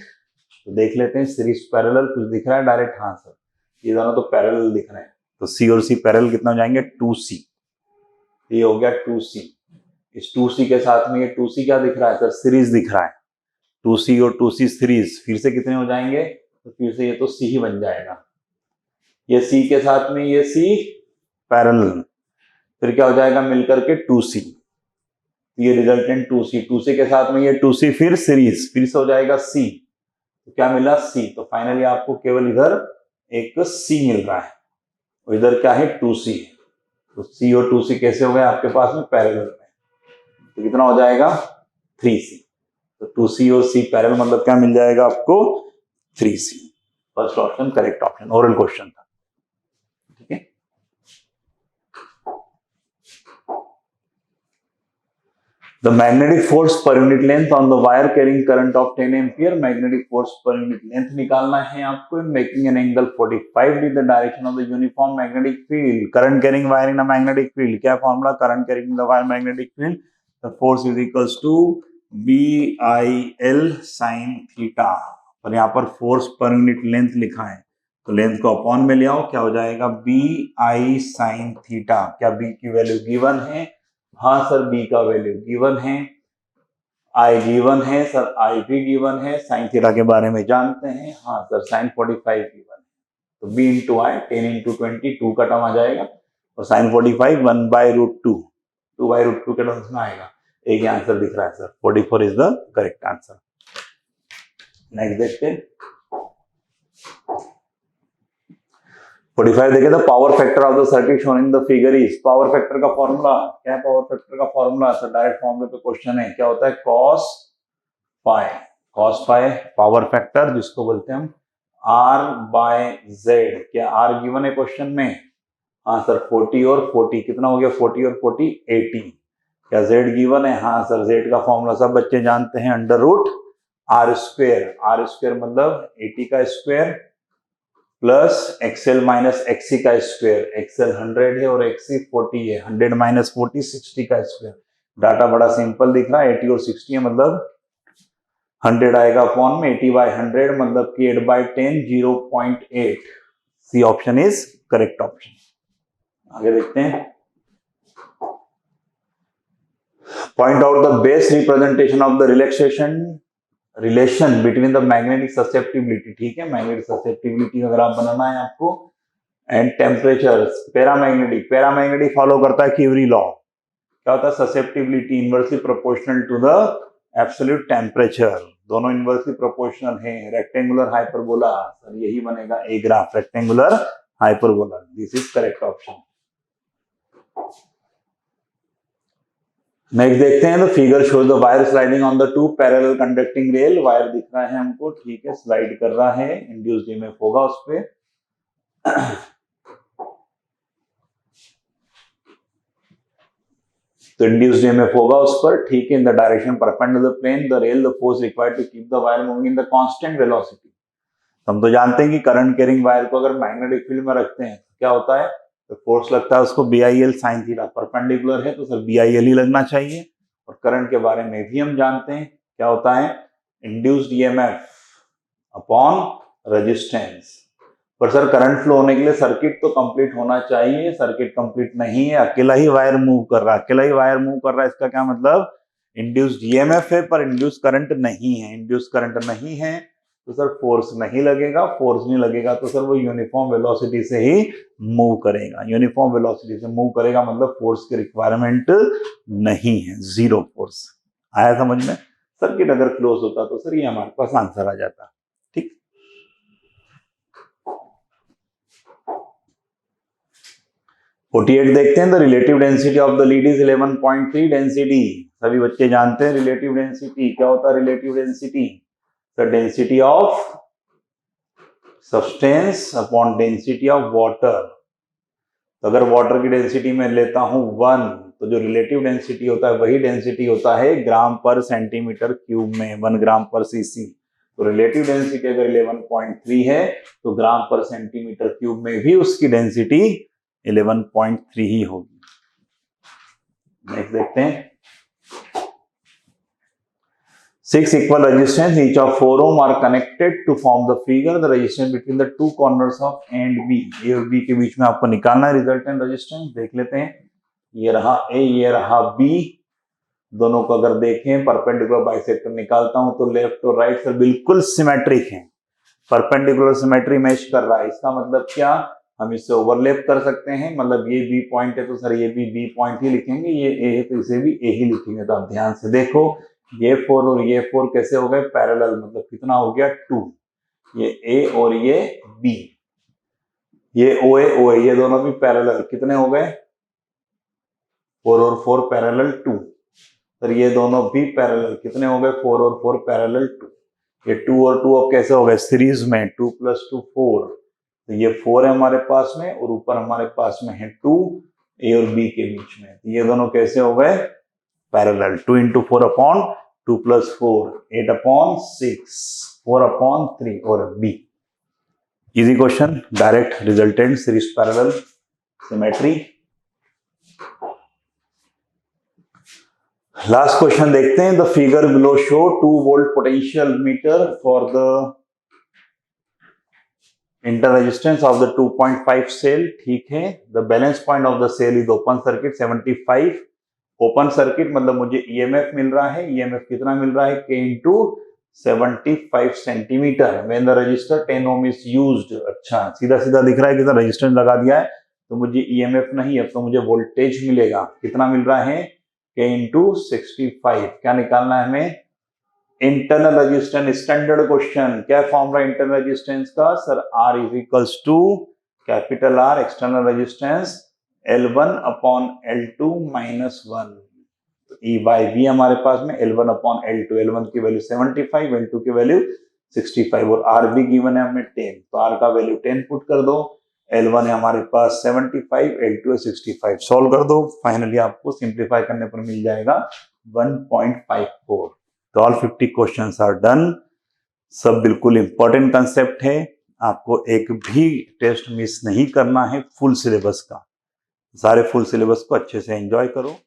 तो देख लेते हैं, सीरीज पैरेलल कुछ दिख रहा है डायरेक्ट, हाँ सर ये दोनों तो पैरेलल दिख रहे हैं, तो सी और सी पैरेलल कितना हो जाएंगे, 2c, ये हो गया 2c। इस 2c के साथ में ये 2c क्या दिख रहा है सर, सीरीज दिख रहा है, 2c और 2c सीरीज, फिर से कितने हो जाएंगे, तो फिर से ये तो c ही बन जाएगा, ये c के साथ में ये c पैरेलल, फिर क्या हो जाएगा मिलकर के 2c, ये रिजल्टेंट 2c, 2c के साथ में ये 2c फिर सीरीज, फिर से हो जाएगा c, तो क्या मिला c। तो फाइनली आपको केवल इधर एक c मिल रहा है, और इधर क्या है 2c, तो c और 2c कैसे हो गए आपके पास में पैरेलल में, तो कितना हो जाएगा 3c। तो 2c और c पैरेलल मतलब क्या मिल जाएगा आपको 3c। First option correct option, oral question था, ठीक है। The magnetic force per unit length on the wire carrying current of 10 ampere. Magnetic force per unit length निकालना है आपको. In making an angle 45 with the direction of the uniform magnetic field. Current carrying wire in a magnetic field. क्या formula? Current carrying the wire magnetic field. The force is equals to BIL sin theta. और यहाँ पर force per unit length लिखा है, तो length को upon में ले आओ. क्या हो जाएगा? BI sin theta. क्या B की वैल्यू गिवन है? हाँ सर, बी का वैल्यू गिवन है, आई गिवन है सर, आई भी गिवन है. साइन थीटा के बारे में जानते हैं. हाँ सर, साइन 45 गिवन है. तो बी इंटू आई, 10 इंटू 20, 2 का टर्म आ जाएगा. और साइन 45 1/√2, 2/√2 के टर्म्स में आएगा. एक आंसर दिख रहा है sir, 44 is the correct answer. Next देखते हैं. 45 देखे तो power factor of the circuit shown in the figure is. Power factor का फॉर्मूला क्या है? पावर फैक्टर का फॉर्मूला सर डायरेक्ट फॉर्मूले पे क्वेश्चन है. क्या होता है? cos phi. cos phi power factor, जिसको बोलते हैं हम R/Z. क्या R गिवन है क्वेश्चन में? हाँ सर, 40 और 40 कितना हो गया? 40 और 40 80. क्या Z गिवन है? हाँ सर, Z का फॉर्मूला सब बच्चे जानते हैं, √R². R² मतलब 80 का square plus XL minus XC का स्क्वायर. XL 100 है और XC 40 है. 100 माइनस 40 60 का स्क्वायर. डाटा बड़ा सिंपल दिख रहा है. 80 और 60 है मतलब 100 आएगा अपॉन में 80/100 मतलब कि 8/10 0.8. C option is correct option. आगे देखते हैं. Point out the best representation of the relation between the magnetic susceptibility. ठीक है, मैग्नेटिक ससेप्टिबिलिटी अगर आप बनाना है आपको, एंड टेम्परेचर. पैरामैग्नेटिक फॉलो करता है क्यूरी लॉ. क्या होता है? Susceptibility inversely proportional to the absolute temperature. दोनों इनवर्सली प्रोपोर्शनल है. रेक्टेंगुलर हाइपरबोला, सर यही बनेगा a graph, rectangular hyperbola. This is correct option. Next देखते हैं. The figure shows the wire sliding on the 2 parallel conducting rail. Wire दिख रहा है हमको, ठीक है, स्लाइड कर रहा है. इंड्यूस्ड ईएमएफ होगा उस पे. तो इंड्यूस्ड ईएमएफ होगा उस पर, ठीक है. In the direction perpendicular plane the rail, the force required to keep the wire moving in the constant velocity. हम तो जानते हैं कि करंट कैरिंग वायर को अगर मैग्नेटिक फील्ड में रखते हैं तो क्या होता है? तो फोर्स लगता है उसको BIL sin थीटा. परपेंडिकुलर है तो सर BIL ही लगना चाहिए. और करंट के बारे में भी हम जानते हैं, क्या होता है? Induced EMF upon resistance. पर सर करंट फ्लो होने के लिए सर्किट तो कंप्लीट होना चाहिए. सर्किट कंप्लीट नहीं है, अकेला ही वायर मूव कर रहा है. इसका क्या मतलब? इंड्यूस्ड ईएमएफ है पर इंड्यूस्ड करंट नहीं है. इंड्यूस्ड करंट नहीं है तो सर फोर्स नहीं लगेगा. फोर्स नहीं लगेगा तो सर वो यूनिफॉर्म वेलोसिटी से ही मूव करेगा. यूनिफॉर्म वेलोसिटी से मूव करेगा मतलब फोर्स की रिक्वायरमेंट नहीं है, जीरो फोर्स. आया समझ में? सर्किट अगर क्लोज होता तो सर ये हमारे पास आंसर आ जाता. ठीक. फोर्टी 48 देखते हैं. The relative density of the lead is 11.3. Density सभी बच्चे जानते हैं. रिलेटिव डेंसिटी क्या होता है? Relative density the density of substance upon density of water. तो अगर वाटर की डेंसिटी में लेता हूं 1, तो जो रिलेटिव डेंसिटी होता है वही डेंसिटी होता है ग्राम पर सेंटीमीटर क्यूब में, 1 ग्राम पर सीसी. तो रिलेटिव डेंसिटी अगर 11.3 है तो ग्राम पर सेंटीमीटर क्यूब में भी उसकी डेंसिटी 11.3 ही होगी. नेक्स्ट देखते हैं. 6 equal resistance each of 4 ohm are connected to form the figure. The resistance between the two corners of A and B. A और B के बीच में आपको निकालना है रिजल्टेंट रेजिस्टेंस. देख लेते हैं. ये रहा A, ये रहा B. दोनों को अगर देखें, परपेंडिकुलर बाइसेक्टर निकालता हूं तो लेफ्ट और राइट सर बिल्कुल सिमेट्रिक है. परपेंडिकुलर सिमेट्री मैच कर रहा है. इसका मतलब क्या? हम इससे ओवरलैप कर सकते हैं. मतलब ये B पॉइंट है तो सर ये भी B पॉइंट ही लिखेंगे. ये A है तो इसे भी A ही लिखेंगे. तो आप ध्यान से देखो, ये 4 और ये 4 कैसे हो गए? पैरेलल. मतलब कितना हो गया? 2. ये A और ये B, ये OA ये दोनों भी पैरेलल. कितने हो गए? 4 और 4 पैरेलल 2. सर ये दोनों भी पैरेलल. कितने हो गए? 4 और 4 पैरेलल 2. ये 2 और 2 अब कैसे हो गए? सीरीज में. 2 + 2 4. तो ये 4 है हमारे पास में और ऊपर हमारे पास में है 2 A और B के बीच में. ये दोनों कैसे हो गए? Parallel 2 into 4 upon 2 plus 4 8 upon 6 4 upon 3 और B. Easy question, direct resultant series parallel symmetry. Last question देखते हैं. The figure below show 2 volt potential meter for the inter resistance of the 2.5 cell. ठीक है. The balance point of the cell is open circuit 75. Open circuit मतलब मुझे EMF मिल रहा है. EMF कितना मिल रहा है? K into 75 centimetre. When the resistor 10 ohm is used. अच्छा, सीधा सीधा दिख रहा है कि रजिस्टेंस लगा दिया है तो मुझे ईएमएफ नहीं है तो मुझे वोल्टेज मिलेगा. कितना मिल रहा है? K into 65. क्या निकालना है हमें? Internal resistance. Standard question. क्या फॉर्मूला इंटरनल रेजिस्टेंस का? Sir R is equals to capital R external resistance L1 upon L2 minus 1. E by V हमारे पास में L1 अपॉन L2. L1 की वैल्यू 75, L2 की वैल्यू 65 और R भी given है हमें 10. तो R का वैल्यू 10 पुट कर दो. L1 है हमारे पास 75, L2 है 65. सॉल्व कर दो. फाइनली आपको सिंप्लीफाई करने पर मिल जाएगा 1.54. तो ऑल 50 क्वेश्चंस आर डन. सब बिल्कुल इंपॉर्टेंट कंसेप्ट है. आपको एक भी टेस्ट मिस नहीं करना है. फुल सिलेबस का. सारे फुल सिलेबस को अच्छे से एंजॉय करो.